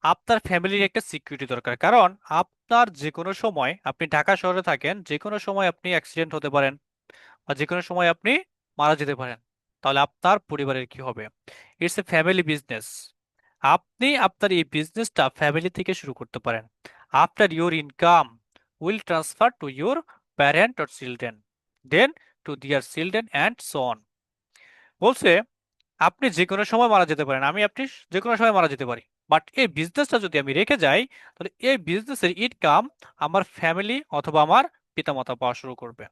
আপনার ফ্যামিলির একটা সিকিউরিটি দরকার। কারণ আপনার যে কোনো সময়, আপনি ঢাকা শহরে থাকেন, যে কোনো সময় আপনি অ্যাক্সিডেন্ট হতে পারেন বা যে কোনো সময় আপনি মারা যেতে পারেন, তাহলে আপনার পরিবারের কি হবে? It's a family business. আপনি আপনার এই বিজনেসটা ফ্যামিলি থেকে শুরু করতে পারেন। After your income will transfer to your parent or children, then to their children and so on. বলছে আপনি যে কোনো সময় মারা যেতে পারেন, আপনি যে কোনো সময় মারা যেতে পারি, বাট এই বিজনেসটা যদি আমি রেখে যাই তাহলে এই বিজনেসের ইনকাম আমার ফ্যামিলি অথবা আমার পিতামাতা পাওয়া শুরু করবে।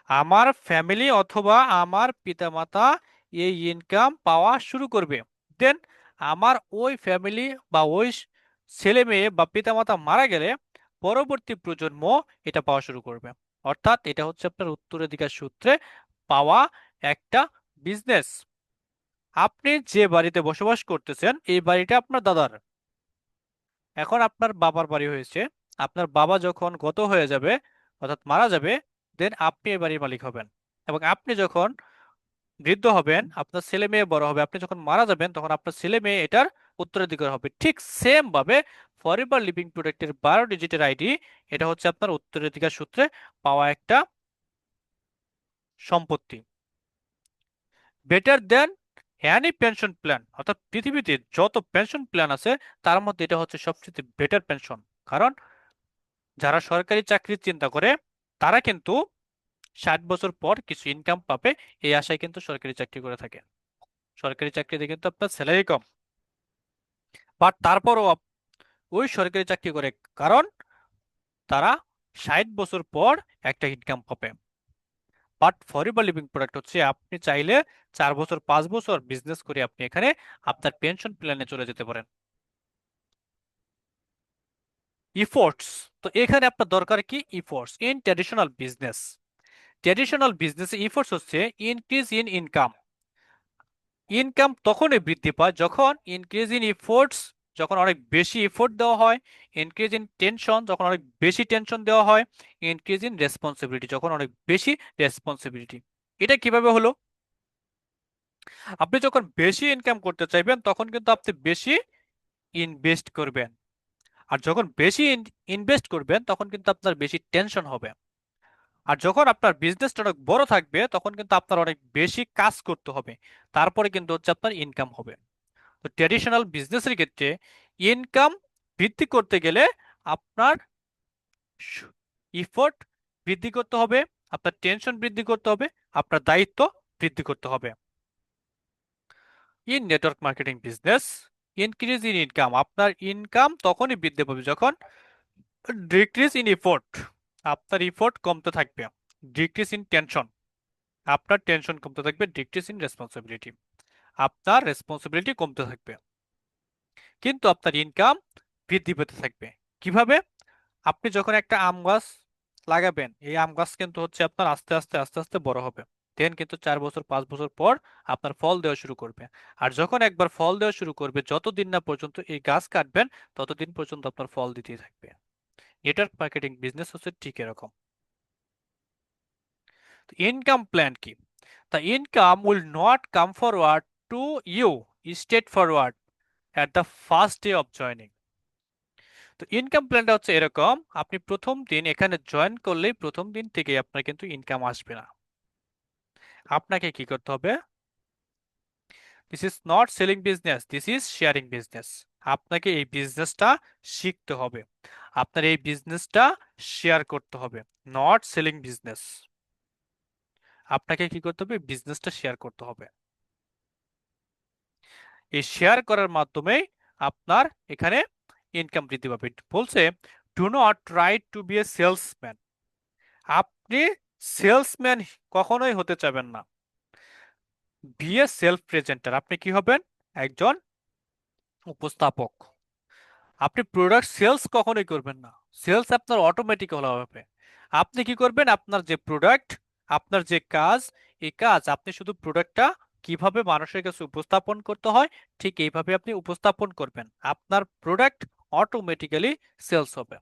আমার ফ্যামিলি অথবা আমার পিতামাতা এই ইনকাম পাওয়া শুরু করবে। দেন আমার ওই ফ্যামিলি বা ওই ছেলে মেয়ে বা পিতামাতা মারা গেলে পরবর্তী প্রজন্ম এটা পাওয়া শুরু করবে। অর্থাৎ এটা হচ্ছে আপনার উত্তরাধিকার সূত্রে পাওয়া একটা বিজনেস। আপনি যে বাড়িতে বসবাস করতেছেন এই বাড়িটা আপনার দাদার, এখন আপনার বাবার বাড়ি হয়েছে। আপনার বাবা যখন গত হয়ে যাবে অর্থাৎ মারা যাবে, দেন আপনি এই বাড়ির মালিক হবেন। এবং আপনি যখন বৃদ্ধ হবেন, আপনার ছেলে মেয়ে বড় হবে, আপনি যখন মারা যাবেন তখন আপনার ছেলে মেয়ে এটার উত্তরাধিকার হবে। ঠিক সেম ভাবে ফরএভার লিভিং প্রোডাক্টের 12 ডিজিটের আইডি, এটা হচ্ছে আপনার উত্তরাধিকার সূত্রে পাওয়া একটা সম্পত্তি। Better than any pension plan, অর্থাৎ পৃথিবীতে যত পেনশন প্ল্যান আছে তার মধ্যে এটা হচ্ছে সবচেয়ে বেটার পেনশন। কারণ যারা সরকারি চাকরির চিন্তা করে তারা কিন্তু 60 বছর পর কিছু ইনকাম পাবে এই আশায় কিন্তু সরকারি চাকরি করে থাকে। সরকারি চাকরিতে কিন্তু আপনার স্যালারি কম, বাট তারপরও ওই সরকারি চাকরি করে, কারণ তারা 60 বছর পর একটা ইনকাম হবে। বাট ফরেভার লিভিং প্রোডাক্ট হচ্ছে আপনি চাইলে 4 বছর 5 বছর বিজনেস করে আপনি এখানে আপনার পেনশন প্ল্যানে চলে যেতে পারেন। ইফোর্টস, তো এখানে আপনার দরকার কি efforts in traditional business. Traditional বিজনেসে ইফোর্টস হচ্ছে ইনক্রিজ ইন ইনকাম। ইনকাম তখনই বৃদ্ধি পায় যখন ইনক্রিজ ইন ইফোর্টস, যখন অনেক বেশি এফোর্ট দেওয়া হয়। ইনক্রিজ ইন টেনশন, যখন অনেক বেশি টেনশন দেওয়া হয়। ইনক্রিজ ইন রেসপন্সিবিলিটি, যখন অনেক বেশি রেসপন্সিবিলিটি। এটা কিভাবে হলো? আপনি যখন বেশি ইনকাম করতে চাইবেন তখন কিন্তু আপনি বেশি ইনভেস্ট করবেন। আর যখন বেশি ইনভেস্ট করবেন তখন কিন্তু আপনার বেশি টেনশন হবে। আর যখন আপনার বিজনেসটা অনেক বড় থাকবে তখন কিন্তু আপনার অনেক বেশি কাজ করতে হবে। তারপরে কিন্তু হচ্ছে আপনার ইনকাম হবে। তো ট্র্যাডিশনাল বিজনেসের ক্ষেত্রে ইনকাম বৃদ্ধি করতে গেলে আপনার ইফোর্ট বৃদ্ধি করতে হবে, আপনার টেনশন বৃদ্ধি করতে হবে, আপনার দায়িত্ব বৃদ্ধি করতে হবে। In network marketing business, increase in income, আপনার ইনকাম তখনই বৃদ্ধি পাবে যখন ডিক্রিজ ইন ইফোর্ট, আপনার ইফোর্ট কমতে থাকবে। ডিক্রিজ ইন টেনশন, আপনার টেনশন কমতে থাকবে। ডিক্রিজ ইন রেসপন্সিবিলিটি, আপনার রেসপন্সিবিলিটি কমতে থাকবে। কিন্তু আপনার ইনকাম বৃদ্ধি পেতে থাকবে। কিভাবে? আপনি যখন একটা আম গাছ লাগাবেন, এই আম গাছ কিন্তু হচ্ছে আপনার আস্তে আস্তে আস্তে আস্তে বড় হবে। দেন কিন্তু 4 বছর 5 বছর পর আপনার ফল দেওয়া শুরু করবে। আর যখন একবার ফল দেওয়া শুরু করবে, যতদিন না পর্যন্ত এই গাছ কাটবেন ততদিন পর্যন্ত আপনার ফল দিতেই থাকবে। নেটওয়ার্ক মার্কেটিং বিজনেস হচ্ছে ঠিক এরকম। ইনকাম প্ল্যান কি? The income will not come forward to you straightforward at the first day of joining. তো ইনকাম প্ল্যানটা হচ্ছে এরকম, আপনি প্রথম দিন এখানে জয়েন করলেই প্রথম দিন থেকে আপনার কিন্তু ইনকাম আসবে না। আপনাকে কি করতে হবে? This is not selling business, this is sharing business. আপনাকে এই বিজনেসটা শিখতে হবে, আপনার এই বিজনেসটা শেয়ার করতে হবে। নট সেলিং বিজনেস, আপনাকে কি করতে হবে? বিজনেসটা শেয়ার করতে হবে। এই শেয়ার করার মাধ্যমে আপনার এখানে ইনকাম বৃদ্ধি পাবে। বলছে do not try to be a salesman. আপনি সেলসম্যান কখনোই হতে চাবেন না। বি এ সেলফ প্রেজেন্টার, আপনি কি হবেন? একজন উপস্থাপক। আপনি প্রোডাক্ট সেলস কখনোই করবেন না। সেলস আপনার অটোমেটিক হবে। আপনি কি করবেন? আপনার যে প্রোডাক্ট, আপনার যে কাজ, এই কাজ আপনি শুধু প্রোডাক্টটা কিভাবে মানুষের কাছে উপস্থাপন করতে হয় ঠিক এইভাবে আপনি উপস্থাপন করবেন। আপনার প্রোডাক্ট অটোমেটিক্যালি সেলস হবে।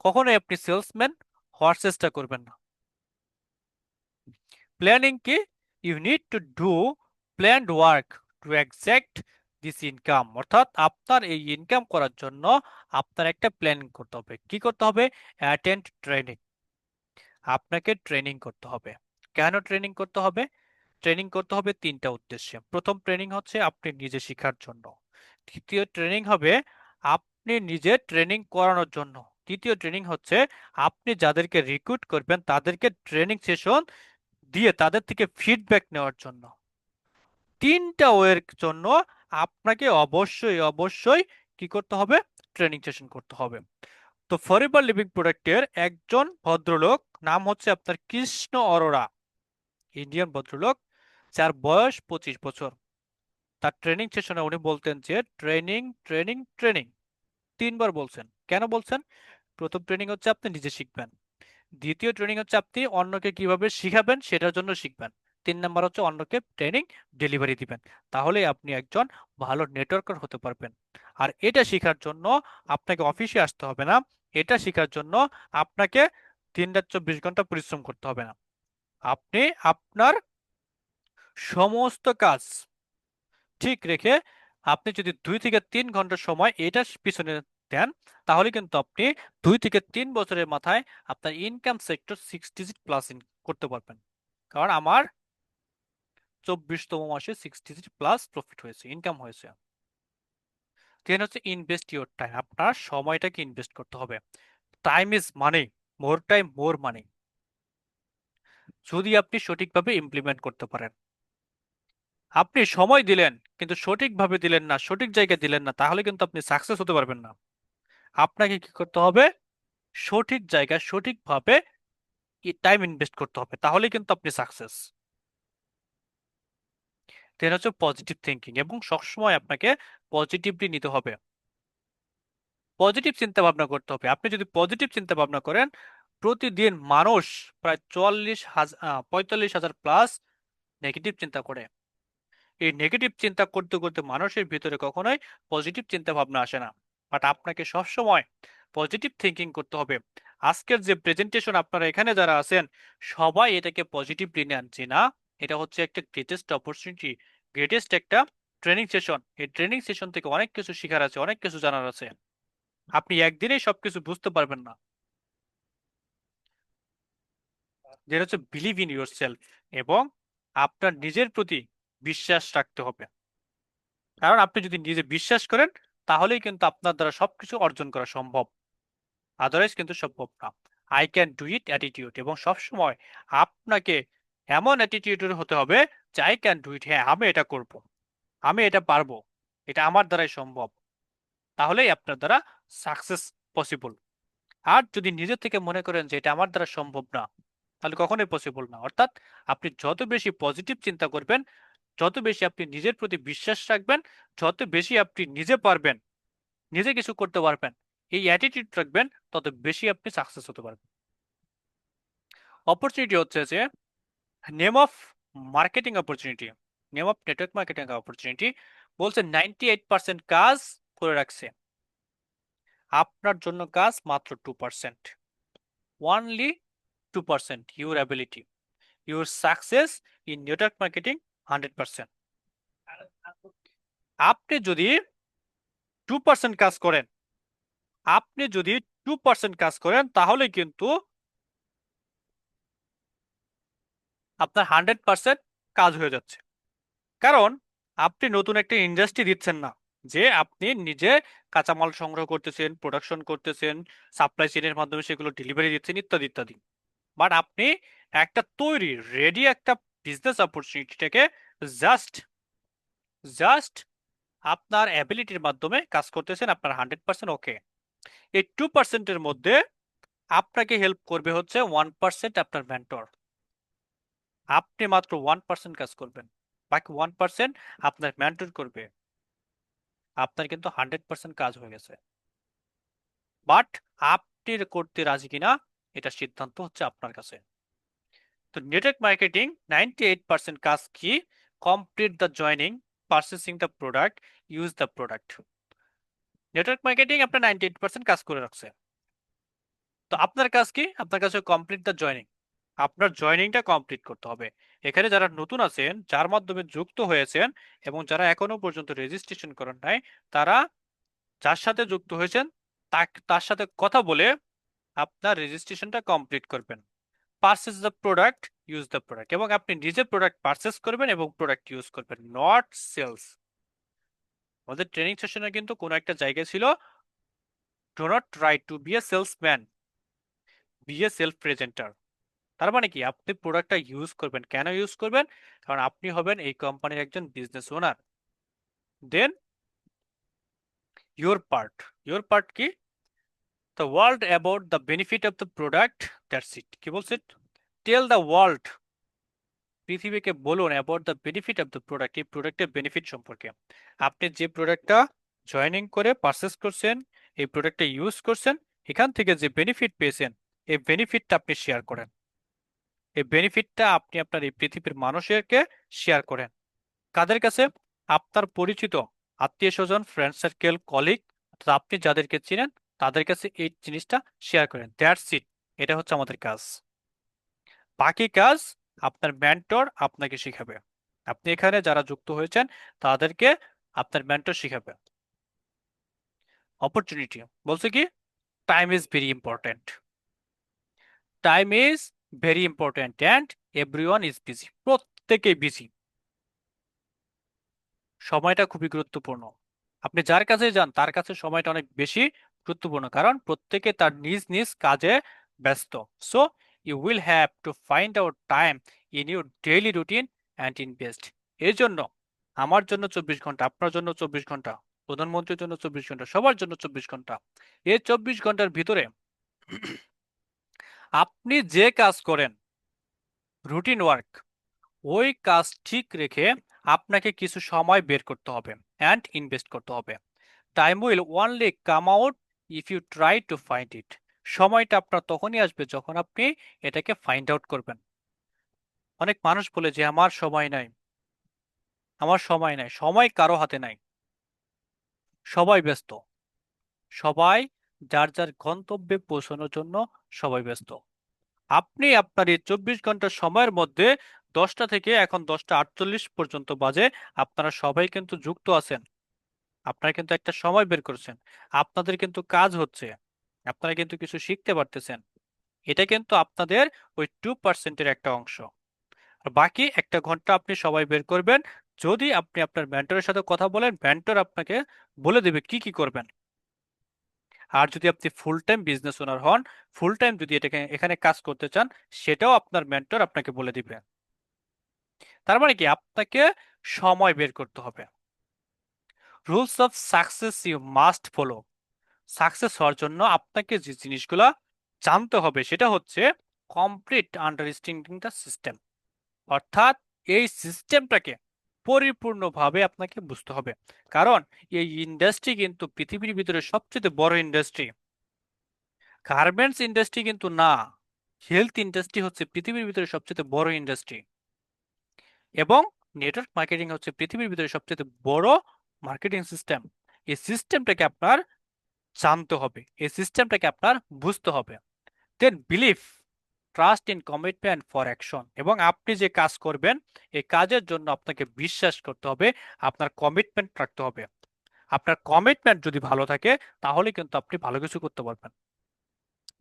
কখনোই আপনি সেলসম্যান হওয়ার চেষ্টা করবেন না। প্ল্যানিং কি? You need to do planned work to exact this income, অর্থাৎ আপনার এই ইনকাম করার জন্য আপনার একটা প্ল্যানিং করতে হবে। কি করতে হবে? অ্যাটেন্ড ট্রেনিং, আপনাকে ট্রেনিং করতে হবে। কেন ট্রেনিং করতে হবে? ট্রেনিং করতে হবে তিনটা উদ্দেশ্যে। প্রথম ট্রেনিং হচ্ছে আপনি নিজে শেখার জন্য। দ্বিতীয় ট্রেনিং হবে আপনি নিজে ট্রেনিং করানোর জন্য। তৃতীয় ট্রেনিং হচ্ছে আপনি যাদেরকে রিক্রুট করবেন তাদেরকে ট্রেনিং সেশন দিয়ে তাদের থেকে ফিডব্যাক নেওয়ার জন্য। তিনটা ওয়ের জন্য আপনাকে অবশ্যই অবশ্যই কি করতে হবে? ট্রেনিং সেশন করতে হবে। তো ফরএভার লিভিং প্রোডাক্টের একজন ভদ্রলোক, নাম হচ্ছে আপনার কৃষ্ণ অরোরা, ইন্ডিয়ান ভদ্রলোক, যার বয়স 25 বছর। তার ট্রেনিং সেশনে উনি বলতেন যে ট্রেনিং ট্রেনিং ট্রেনিং, তিনবার বলছেন। কেন বলছেন? প্রথম ট্রেনিং হচ্ছে আপনি নিজে শিখবেন, দ্বিতীয় ট্রেনিং হচ্ছে আপনি অন্যকে কিভাবে শিখাবেন সেটার জন্য শিখবেন, তিন নাম্বার হচ্ছে অন্যকে ট্রেনিং ডেলিভারি দিবেন। তাহলে আপনি একজন ভালো নেটওয়ার্কার হতে পারবেন। আর এটা শেখার জন্য আপনাকে অফিসে আসতে হবে না। এটা শেখার জন্য আপনাকে 3 রাত 24 ঘন্টা পরিশ্রম করতে হবে না। আপনি আপনার সমস্ত কাজ ঠিক রেখে আপনি যদি 2 থেকে 3 ঘন্টা সময় এটার পিছনে দেন, তাহলে কিন্তু আপনি 2 থেকে 3 বছরের মাথায় আপনার ইনকাম সেক্টর 6 ডিজিট প্লাস করতে পারবেন। কারণ আমার 24তম মাসে 6 ডিজিট প্লাস প্রফিট হয়েছে, ইনকাম হয়েছে। দেন হচ্ছে ইনভেস্ট ইউর টাইম, আপনার সময়টাকে ইনভেস্ট করতে হবে। Time is money, more time more money, যদি আপনি সঠিকভাবে ইমপ্লিমেন্ট করতে পারেন। আপনি সময় দিলেন কিন্তু সঠিকভাবে দিলেন না, সঠিক জায়গায় দিলেন না, তাহলে কিন্তু আপনি সাকসেস হতে পারবেন না। আপনাকে কি করতে হবে? সঠিক জায়গায় সঠিকভাবে টাইম ইনভেস্ট করতে হবে, তাহলে কিন্তু আপনি সাকসেস। এটা হচ্ছে পজিটিভ থিঙ্কিং, এবং সবসময় আপনাকে পজিটিভলি নিতে হবে, পজিটিভ চিন্তা ভাবনা করতে হবে। আপনি যদি পজিটিভ চিন্তা ভাবনা করেন, প্রতিদিন মানুষ প্রায় 45,000 প্লাস নেগেটিভ চিন্তা করে। এই নেগেটিভ চিন্তা করতে করতে মানুষের ভিতরে কখনোই পজিটিভ চিন্তা ভাবনা আসে না। বাট আপনাকে সবসময় পজিটিভ থিঙ্কিং করতে হবে। আজকের যে প্রেজেন্টেশন, আপনারা এখানে যারা আছেন সবাই এটাকে পজিটিভলি নেন, যে না, এটা হচ্ছে একটা গ্রেটেস্ট অপরচুনিটি, গ্রেটেস্ট একটা ট্রেনিং সেশন। এই ট্রেনিং সেশন থেকে অনেক কিছু শেখার আছে, অনেক কিছু জানার আছে। আপনি একদিনেই সবকিছু বুঝতে পারবেন না। যেটা হচ্ছে বিলিভ ইন ইউর সেলফ, এবং আপনার নিজের প্রতি বিশ্বাস রাখতে হবে। কারণ আপনি যদি নিজে বিশ্বাস করেন, তাহলেই কিন্তু আপনার দ্বারা সবকিছু অর্জন করা সম্ভব, আদারওয়াইজ কিন্তু সম্ভব না। I can do it attitude, এবং সবসময় আপনাকে এমন অ্যাটিটিউডের হতে হবে যে আই ক্যান ডু ইট, হ্যাঁ আমি এটা করব, আমি এটা পারবো, এটা আমার দ্বারাই সম্ভব। তাহলেই আপনার দ্বারা সাকসেস পসিবল। আর যদি নিজে থেকে মনে করেন যে এটা আমার দ্বারা সম্ভব না, তাহলে কখনোই পসিবল না। অর্থাৎ আপনি যত বেশি পজিটিভ চিন্তা করবেন, যত বেশি আপনি নিজের প্রতি বিশ্বাস রাখবেন, যত বেশি আপনি নিজে পারবেন, নিজে কিছু করতে পারবেন, এই অ্যাটিটিউড রাখবেন, তত বেশি আপনি সাকসেস হতে পারবেন। অপরচুনিটি হচ্ছে যে name of marketing opportunity, name of network marketing opportunity বলছে 98% কাজ করে রাখছে, আপনার জন্য কাজ মাত্র 2%, only 2%, your ability, your success in network marketing 100%। আপনি যদি 2% কাজ করেন, আপনি যদি 2% কাজ করেন, তাহলে কিন্তু আপনার 100% কাজ হয়ে যাচ্ছে। কারণ আপনি নতুন একটা ইন্ডাস্ট্রি দিচ্ছেন না, যে আপনি নিজে কাঁচামাল সংগ্রহ করতেছেন, প্রোডাকশন করতেছেন, সাপ্লাই চেইনের মাধ্যমে সেগুলো ডেলিভারি দিচ্ছেন, ইত্যাদি ইত্যাদি। বাট আপনি একটা তৈরি রেডি একটা বিজনেস অপরচুনিটিটাকে জাস্ট জাস্ট আপনার অ্যাবিলিটির মাধ্যমে কাজ করতেছেন, আপনার 100% ওকে। এই 2%-এর মধ্যে আপনাকে হেল্প করবে হচ্ছে 1% আপনার মেন্টর। আপনি মাত্র 1% কাজ করবেন, বাকি 1% আপনার মেন্টর করবে। আপনার কিন্তু 100% কাজ হয়ে গেছে। বাট আপনি করতে রাজি কিনা, এটা সিদ্ধান্ত হচ্ছে আপনার কাছে। তো নেটওয়ার্ক মার্কেটিং 98% কাজ কি? Complete the joining, purchasing the product, use the product. Network marketing আপনার 98% কাজ করে রাখছে। তো আপনার কাজ কি? আপনার কাছে কমপ্লিট দ্য জয়নিং, আপনার জয়নিংটা কমপ্লিট করতে হবে। এখানে যারা নতুন আছেন, যার মাধ্যমে যুক্ত হয়েছেন, এবং যারা এখনো পর্যন্ত রেজিস্ট্রেশন করেন নাই, তারা যার সাথে যুক্ত হয়েছেন তার সাথে কথা বলে আপনার রেজিস্ট্রেশনটা কমপ্লিট করবেন। Purchase the product, use the product, এবং আপনি নিজে প্রোডাক্ট পারচেজ করবেন এবং প্রোডাক্ট ইউজ করবেন, নট সেলস। আমাদের ট্রেনিং সেশনে কিন্তু কোনো একটা জায়গায় ছিল, do not try to be a salesman, be a self presenter. তার মানে কি, আপনি প্রোডাক্টটা ইউজ করবেন, কেন ইউজ করবেন? কারণ আপনি হবেন এই কোম্পানির একজন business owner. Then your part কি? The world about the benefit of the product, that's it. কি বলছে? টেল দ্য ওয়ার্ল্ড, পৃথিবীকে বলুন about the benefit of the product, এই প্রোডাক্টের বেনিফিট সম্পর্কে। আপনি যে প্রোডাক্টটা জয়েনিং করে পারচেস করছেন, এই প্রোডাক্টটা ইউজ করছেন, এখান থেকে যে বেনিফিট পেয়েছেন, এই বেনিফিটটা আপনি শেয়ার করেন। এই বেনিফিটটা আপনি আপনার এই পৃথিবীর মানুষকে শেয়ার করেন। কাদের কাছে? আপনার পরিচিত আত্মীয় স্বজন, ফ্রেন্ড সার্কেল, কলিগ, আপনি যাদেরকে চিনেন তাদের কাছে এই জিনিসটা শেয়ার করেন। That's it. এটা হচ্ছে আমাদের কাজ। বাকি কাজ আপনার মেন্টর আপনাকে শিখাবে। আপনি এখানে যারা যুক্ত হয়েছেন তাদেরকে আপনার মেন্টর শিখাবে। অপরচুনিটি বলছে কি? Time is very important, time is very important and everyone is busy, প্রত্যেকেই বিজি। সময়টা খুবই গুরুত্বপূর্ণ। আপনি যার কাছে যান তার কাছে সময়টা অনেক বেশি গুরুত্বপূর্ণ, কারণ প্রত্যেকে তার নিজ নিজ কাজে ব্যস্ত। So you will have to find out time in your daily routine and invest. এর জন্য আমার জন্য 24 ঘন্টা, আপনার জন্য 24 ঘন্টা, প্রধানমন্ত্রীর জন্য 24 ঘন্টা, সবার জন্য 24 ঘন্টা। এই 24 ঘন্টার ভিতরে আপনি যে কাজ করেন, রুটিন ওয়ার্ক, ওই কাজ ঠিক রেখে আপনাকে কিছু সময় বের করতে হবে অ্যান্ড ইনভেস্ট করতে হবে। Time will only come out if you try to find it. সময়টা আপনার তখনই আসবে যখন আপনি এটাকে ফাইন্ড আউট করবেন। অনেক মানুষ বলে যে আমার সময় নাই, আমার সময় নাই। সময় কারো হাতে নাই, সবাই ব্যস্ত। সবাই যার যার গন্তব্যে পৌঁছানোর জন্য সবাই ব্যস্ত। আপনি আপনার এই 24 ঘন্টা সময়ের মধ্যে 10টা থেকে এখন 10টা 48 পর্যন্ত বাজে, আপনারা সবাই কিন্তু যুক্ত আছেন। আপনারা কিন্তু একটা সময় বের করছেন, আপনাদের কিন্তু কাজ হচ্ছে, আপনারা কিন্তু কিছু শিখতে পারতেছেন। এটা কিন্তু আপনাদের ওই 2%-এর একটা অংশ। আর বাকি 1 ঘন্টা আপনি সবাই বের করবেন। যদি আপনি আপনার মেন্টরের সাথে কথা বলেন, মেন্টর আপনাকে বলে দেবে কি কি করবেন। আর যদি আপনি ফুল টাইম বিজনেস ওনার হন, ফুল টাইম যদি এটাকে এখানে কাজ করতে চান, সেটাও আপনার মেন্টর আপনাকে বলে দিবে। তার মানে কি, আপনাকে সময় বের করতে হবে। Rules of success you must follow. Success হওয়ার জন্য আপনাকে যে জিনিসগুলো জানতে হবে সেটা হচ্ছে কমপ্লিট আন্ডারস্ট্যান্ডিং দ্য সিস্টেম। অর্থাৎ এই সিস্টেমটাকে পরিপূর্ণভাবে আপনাকে বুঝতে হবে। কারণ এই ইন্ডাস্ট্রি কিন্তু পৃথিবীর ভিতরে সবচেয়ে বড় ইন্ডাস্ট্রি। গার্মেন্টস ইন্ডাস্ট্রি কিন্তু না, হেলথ ইন্ডাস্ট্রি হচ্ছে পৃথিবীর ভিতরে সবচেয়ে বড় ইন্ডাস্ট্রি। এবং নেটওয়ার্ক মার্কেটিং হচ্ছে পৃথিবীর ভিতরে সবচেয়ে বড় মার্কেটিং সিস্টেম। এই সিস্টেমটাকে আপনার জানতে হবে, এই সিস্টেমটাকে আপনার বুঝতে হবে। Then believe, trust in commitment for action. এবং আপনি যে কাজ করবেন, এই কাজের জন্য আপনাকে বিশ্বাস করতে হবে, আপনার কমিটমেন্ট রাখতে হবে। আপনার কমিটমেন্ট যদি ভালো থাকে, তাহলে কিন্তু আপনি ভালো কিছু করতে পারবেন।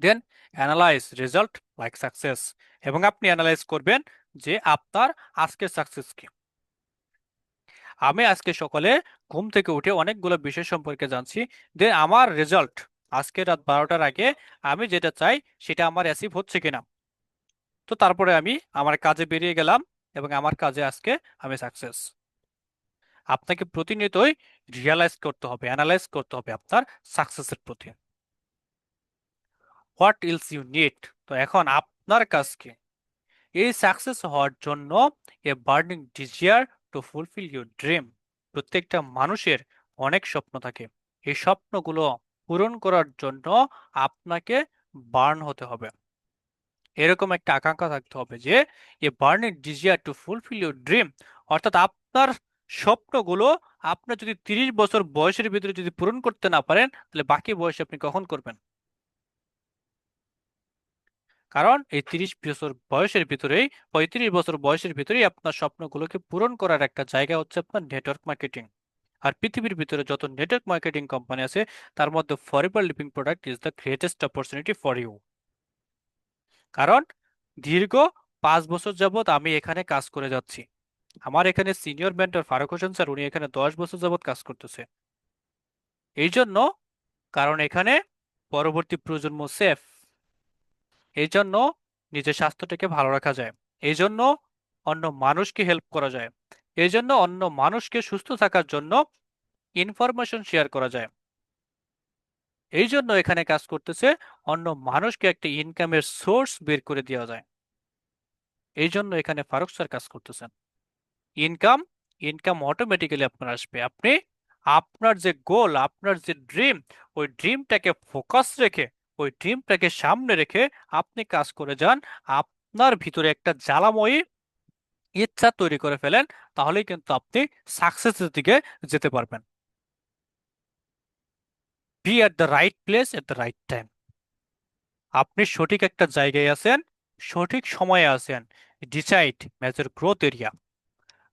দেন অ্যানালাইজ রেজাল্ট লাইক সাকসেস। এবং আপনি অ্যানালাইজ করবেন যে আপনার আজকের সাকসেস কি। আমি আজকে সকালে ঘুম থেকে উঠে অনেকগুলো বিষয় সম্পর্কে জানছি। দেন আমার রেজাল্ট আজকে রাত 12টার আগে আমি যেটা চাই সেটা আমার অ্যাচিভ হচ্ছে কিনা। তো তারপরে আমি আমার কাজে বেরিয়ে গেলাম, এবং আমার কাজে আজকে আমি সাকসেস। আপনাকে প্রতিনিয়তই রিয়ালাইজ করতে হবে, অ্যানালাইজ করতে হবে আপনার সাকসেসের প্রতি। What else you need. তো এখন আপনার কাজ কি এই সাকসেস হওয়ার জন্য? A burning desire to fulfil your dream. প্রত্যেকটা মানুষের অনেক স্বপ্ন থাকে। এই স্বপ্নগুলো পূরণ করার জন্য আপনাকে বার্ন হতে হবে। এরকম একটা আকাঙ্ক্ষা থাকতে হবে যে এ burning desire to fulfil your dream. অর্থাৎ আপনার স্বপ্নগুলো আপনার যদি 30 বছর বয়সের ভিতরে যদি পূরণ করতে না পারেন, তাহলে বাকি বয়সে আপনি কখন করবেন? কারণ এই 30 বছর বয়সের ভিতরেই, 35 বছর বয়সের ভিতরেই আপনার স্বপ্নগুলোকে পূরণ করার একটা জায়গা হচ্ছে আপনার নেটওয়ার্ক মার্কেটিং। আর পৃথিবীর ভিতরে যত নেটওয়ার্ক মার্কেটিং কোম্পানি আছে, তার মধ্যে Forever Living product is the greatest opportunity for you. কারণ দীর্ঘ 5 বছর যাবত আমি এখানে কাজ করে যাচ্ছি। আমার এখানে senior mentor Faruk Hossain sir, উনি এখানে 10 বছর যাবত কাজ করতেছে। এই জন্য, কারণ এখানে পরবর্তী প্রজন্ম সেফ। এই জন্য নিজের স্বাস্থ্যটাকে ভালো রাখা যায়। এই জন্য অন্য মানুষকে হেল্প করা যায়। এই জন্য অন্য মানুষকে সুস্থ থাকার জন্য ইনফরমেশন শেয়ার করা যায়। এই জন্য এখানে কাজ করতেছে, অন্য মানুষকে একটা ইনকামের সোর্স বের করে দেওয়া যায়। এই জন্য এখানে ফারুক স্যার কাজ করতেছেন। ইনকাম, ইনকাম অটোমেটিক্যালি আপনার আসবে। আপনি আপনার যে গোল, আপনার যে ড্রিম, ওই ড্রিমটাকে ফোকাস রেখে, ওই ড্রিমটাকে সামনে রেখে আপনি কাজ করে যান। আপনার ভিতরে একটা জ্বালাময়ী ইচ্ছা তৈরি করে ফেলেন, তাহলেই কিন্তু আপনি সাকসেসের দিকে যেতে পারবেন। Be at the right place at the right time. আপনি সঠিক একটা জায়গায় আছেন, সঠিক সময়ে আছেন। Decide major growth area.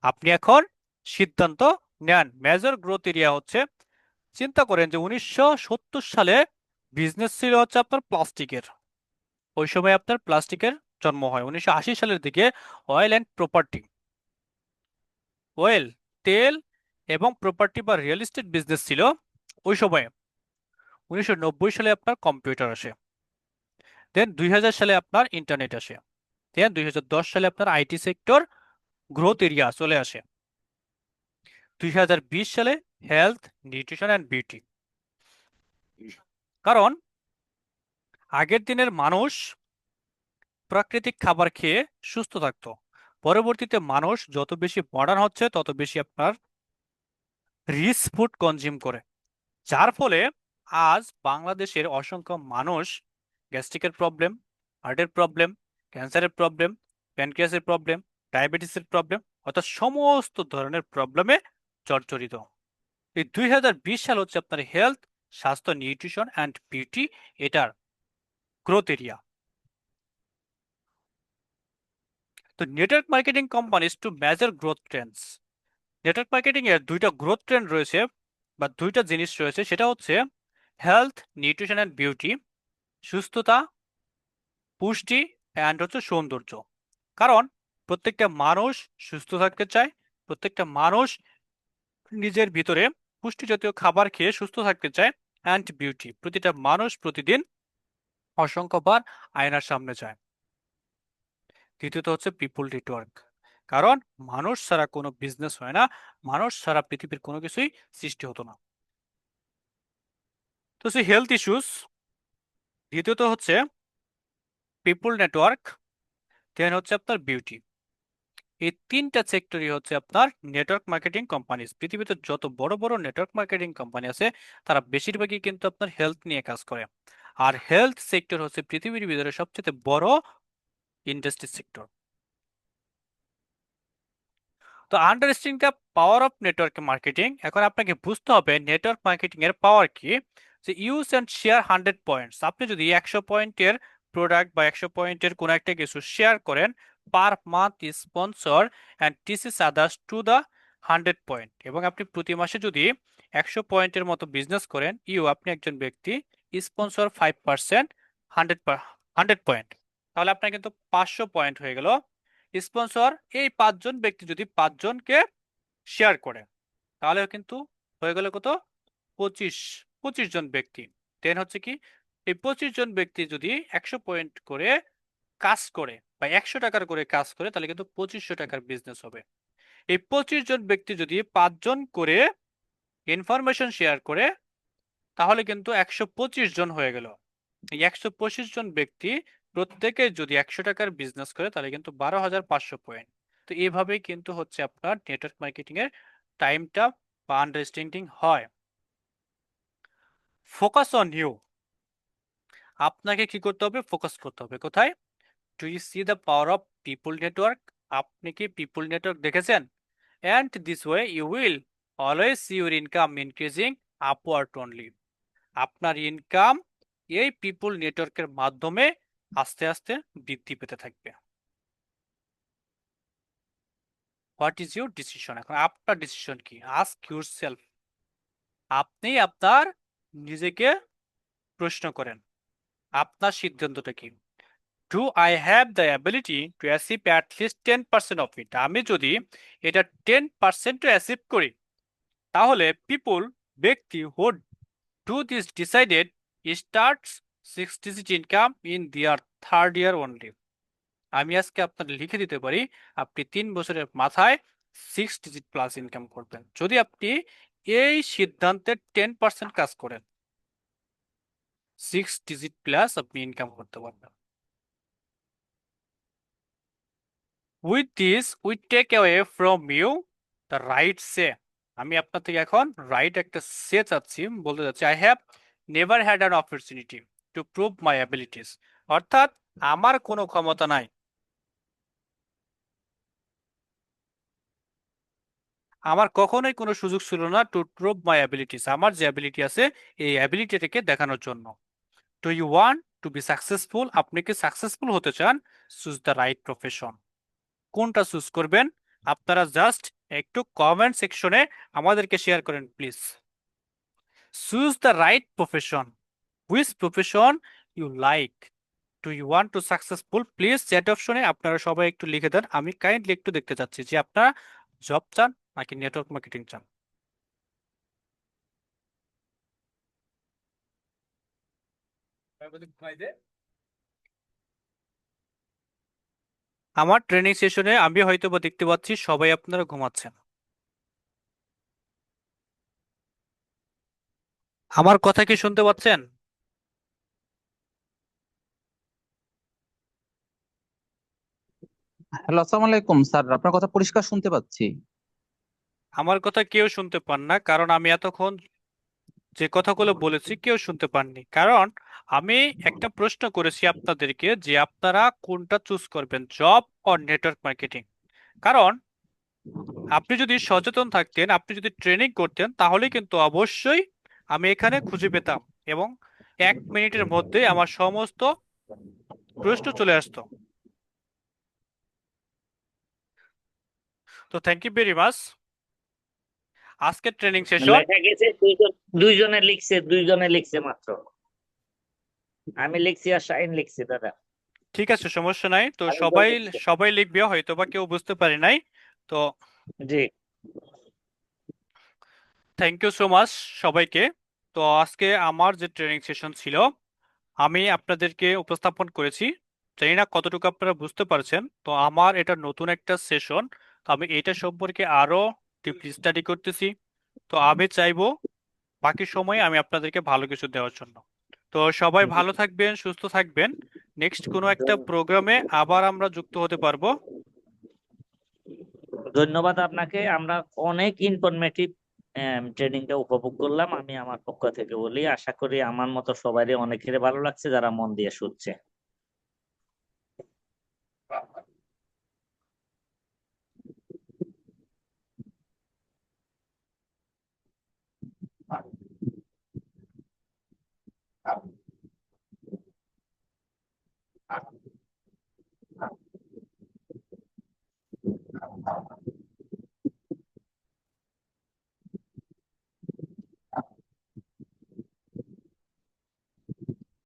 আপনি এখন সিদ্ধান্ত নেন। মেজর গ্রোথ এরিয়া হচ্ছে, চিন্তা করেন যে 1970 সালে বিজনেস ছিল হচ্ছে আপনার প্লাস্টিকের। ওই সময় আপনার প্লাস্টিকের জন্ম হয়। 1980 সালের দিকে অয়েল অ্যান্ড প্রপার্টি, অয়েল, তেল এবং প্রপার্টি বা রিয়েল এস্টেট বিজনেস ছিল ওই সময়ে। 1990 সালে আপনার কম্পিউটার আসে। দেন 2000 সালে আপনার ইন্টারনেট আসে। দেন 2010 সালে আপনার আইটি সেক্টর গ্রোথ এরিয়া চলে আসে। 2020 সালে হেলথ, নিউট্রিশন অ্যান্ড বিউটি। কারণ আগের দিনের মানুষ প্রাকৃতিক খাবার খেয়ে সুস্থ থাকতো। পরবর্তীতে মানুষ যত বেশি মডার্ন হচ্ছে তত বেশি আপনার রিচ ফুড কনজিউম করে, যার ফলে আজ বাংলাদেশের অসংখ্য মানুষ গ্যাস্ট্রিকের প্রবলেম, হার্টের প্রবলেম, ক্যান্সারের প্রবলেম, প্যানক্রিয়াসের প্রবলেম, ডায়াবেটিসের প্রবলেম, অর্থাৎ সমস্ত ধরনের প্রবলেমে জর্জরিত। এই 2020 সাল হচ্ছে আপনার হেলথ, স্বাস্থ্য, নিউট্রিশন অ্যান্ড বিউটি এটার গ্রোথ এরিয়া। তো network marketing companies to measure growth Trends. Network marketing এর দুইটা গ্রোথ ট্রেন্ড রয়েছে বা দুইটা জিনিস রয়েছে, সেটা হচ্ছে হেলথ, নিউট্রিশন অ্যান্ড বিউটি, সুস্থতা, পুষ্টি অ্যান্ড হচ্ছে সৌন্দর্য। কারণ প্রত্যেকটা মানুষ সুস্থ থাকতে চায়, প্রত্যেকটা মানুষ নিজের ভিতরে পুষ্টি জাতীয় খাবার খেয়ে সুস্থ থাকতে চায়। অ্যান্ড বিউটি, প্রতিটা মানুষ প্রতিদিন অসংখ্যবার আয়নার সামনে যায়। দ্বিতীয়ত হচ্ছে পিপুল নেটওয়ার্ক, কারণ মানুষ ছাড়া কোনো বিজনেস হয় না, মানুষ ছাড়া পৃথিবীর কোনো কিছুই সৃষ্টি হতো না। তো সেই হেলথ ইস্যুস, দ্বিতীয়ত হচ্ছে পিপুল নেটওয়ার্ক, দেন হচ্ছে আপনার বিউটি। এই তিনটা সেক্টরই হচ্ছে আপনার নেটওয়ার্ক মার্কেটিং কোম্পানিজ। পৃথিবীতে যত বড় বড় নেটওয়ার্ক মার্কেটিং কোম্পানি আছে তারা বেশিরভাগই কিন্তু আপনার হেলথ নিয়ে কাজ করে। আর হেলথ সেক্টর হচ্ছে পৃথিবীর ভিতরে সবচেয়ে বড় ইন্ডাস্ট্রি সেক্টর। তো understanding the power of network marketing, এখন আপনাকে বুঝতে হবে নেটওয়ার্ক মার্কেটিং এর পাওয়ার কি। যে ইউজ অ্যান্ড শেয়ার 100 পয়েন্টস, আপনি যদি 100 পয়েন্টের প্রোডাক্ট বা 100 পয়েন্টের কোনো একটা কিছু শেয়ার করেন per month sponsor and teaches others to the 100 point, এবং আপনি প্রতি মাসে যদি 100 পয়েন্টের মতো বিজনেস করেন, আপনি একজন ব্যক্তি স্পন্সর 5%, 100 পয়েন্ট, তাহলে আপনার কিন্তু 500 পয়েন্ট হয়ে গেল। স্পন্সর এই 5 জন ব্যক্তি যদি 5 জনকে শেয়ার করে তাহলে কিন্তু হয়ে গেল কত, 25, 25 জন ব্যক্তি। দেন হচ্ছে কি, এই 25 জন ব্যক্তি যদি 100 পয়েন্ট করে কাজ করে বা 100 টাকার করে কাজ করে তাহলে কিন্তু 2500 টাকার বিজনেস হবে। এই 25 জন ব্যক্তি যদি 5 জন করে ইনফরমেশন শেয়ার করে তাহলে কিন্তু 125 জন হয়ে গেল। এই 125 জন ব্যক্তি প্রত্যেকে যদি 100 টাকার বিজনেস করে তাহলে কিন্তু 12,500 পয়েন্ট। তো এইভাবেই কিন্তু হচ্ছে আপনার নেটওয়ার্ক মার্কেটিং এর টাইমটা বা আন্ডারস্ট্যান্ডিং হয়। ফোকাস অন ইউ, আপনাকে কি করতে হবে, ফোকাস করতে হবে কোথায়। Do you see the power of people network, আপনি কি পিপুল নেটওয়ার্ক দেখেছেন? And this way you will always see your income increasing upward only, আপনার ইনকাম এই পিপুল নেটওয়ার্কের মাধ্যমে আস্তে আস্তে বৃদ্ধি পেতে থাকবে। হোয়াট ইজ ইউর ডিসিশন, এখন আপনার ডিসিশন কি, আস্ক ইউর সেলফ, আপনি আপনার নিজেকে প্রশ্ন করেন আপনার সিদ্ধান্তটা কি। Do I have the ability to achieve at least 10% of it, আমি যদি এটা 10% অ্যাচিভ করি তাহলে পিপুল, ব্যক্তি who do this decided starts 6 digit income in দিয়ার থার্ড ইয়ার অনলি, আমি আজকে আপনার লিখে দিতে পারি আপনি 3 বছরের মাথায় 6 ডিজিট প্লাস ইনকাম করবেন যদি আপনি এই সিদ্ধান্তে 10% কাজ করেন। 6 ডিজিট প্লাস আপনি ইনকাম করতে পারবেন। With this we take away from you the right সে, আমি আপনার থেকে এখন রাইট একটা সে চাচ্ছি, বলতে চাচ্ছি I have never had an opportunity to prove my abilities, অর্থাৎ আমার কোনো ক্ষমতা নাই, আমার কখনোই কোনো সুযোগ ছিল না টু প্রুভ মাই অ্যাবিলিটিস, আমার যে অ্যাবিলিটি আছে এই অ্যাবিলিটিটাকে দেখানোর জন্য। Do you want to be successful, আপনি কি সাকসেসফুল হতে চান, চুজ দ্য রাইট প্রফেশন, কোনটা চুজ করবেন আপনারা জাস্ট একটু কমেন্ট সেকশনে আমাদেরকে শেয়ার করেন please. Choose the right profession, which profession you like, do you want to successful, please chat অপশনে আপনারা সবাই একটু লিখে দেন, আমি কাইন্ডলি একটু দেখতে চাচ্ছি যে আপনারা জব চান নাকি নেটওয়ার্ক মার্কেটিং চান। আমার ট্রেনিং সেশনে আমি হয়তো বা দেখতে পাচ্ছি সবাই আপনারা ঘুমাচ্ছেন। আমার কথা কি শুনতে পাচ্ছেন? হ্যালো, আসসালামু আলাইকুম স্যার। আপনার কথা পরিষ্কার শুনতে পাচ্ছি। আমার কথা কেউ শুনতে পান না, কারণ আমি এতক্ষণ যে কথাগুলো বলেছি কেউ শুনতে পাননি। কারণ আমি একটা প্রশ্ন করেছি আপনাদেরকে যে আপনারা কোনটা চুজ করবেন, জব অর নেটওয়ার্ক মার্কেটিং। কারণ আপনি যদি সচেতন থাকতেন, আপনি যদি ট্রেনিং করতেন, তাহলে কিন্তু অবশ্যই আমি এখানে খুঁজে পেতাম এবং 1 মিনিটের মধ্যে আমার সমস্ত প্রশ্ন চলে আসতো। তো থ্যাংক ইউ ভেরি মাচ। আজকের ট্রেনিং সেশন। লেখা গেছে দুইজনে লিখছে মাত্র। আমি লিখছি আর শাহিন লিখছি দাদা। ঠিক আছে, সমস্যা নাই। তো আরেকজন সবাই লিখছে। সবাই লিখবে, হয়তো বা কেউ বুঝতে পারে নাই। তো জি। থ্যাংক ইউ সো মাচ সবাইকে। তো আজকে আমার যে ট্রেনিং সেশন ছিল, আমি আপনাদেরকে উপস্থাপন করেছি। জানি না কতটুকু আপনারা বুঝতে পারছেন। তো আমার এটা নতুন একটা সেশন, তো আমি এটা সম্পর্কে আরো ডিপলি স্টাডি করতেছি। তো আমি চাইবো বাকি সময়ে আমি আপনাদেরকে ভালো কিছু দেওয়ার জন্য। তো সবাই ভালো থাকবেন, সুস্থ থাকবেন। নেক্সট কোনো একটা প্রোগ্রামে আবার আমরা যুক্ত হতে পারবো। ধন্যবাদ আপনাকে। আমরা অনেক ইনফরমেটিভ ট্রেনিংটা উপভোগ করলাম। আমি আমার পক্ষ থেকে বলি, আশা করি আমার মতো সবারই অনেকের ভালো লাগছে যারা মন দিয়ে শুনছে।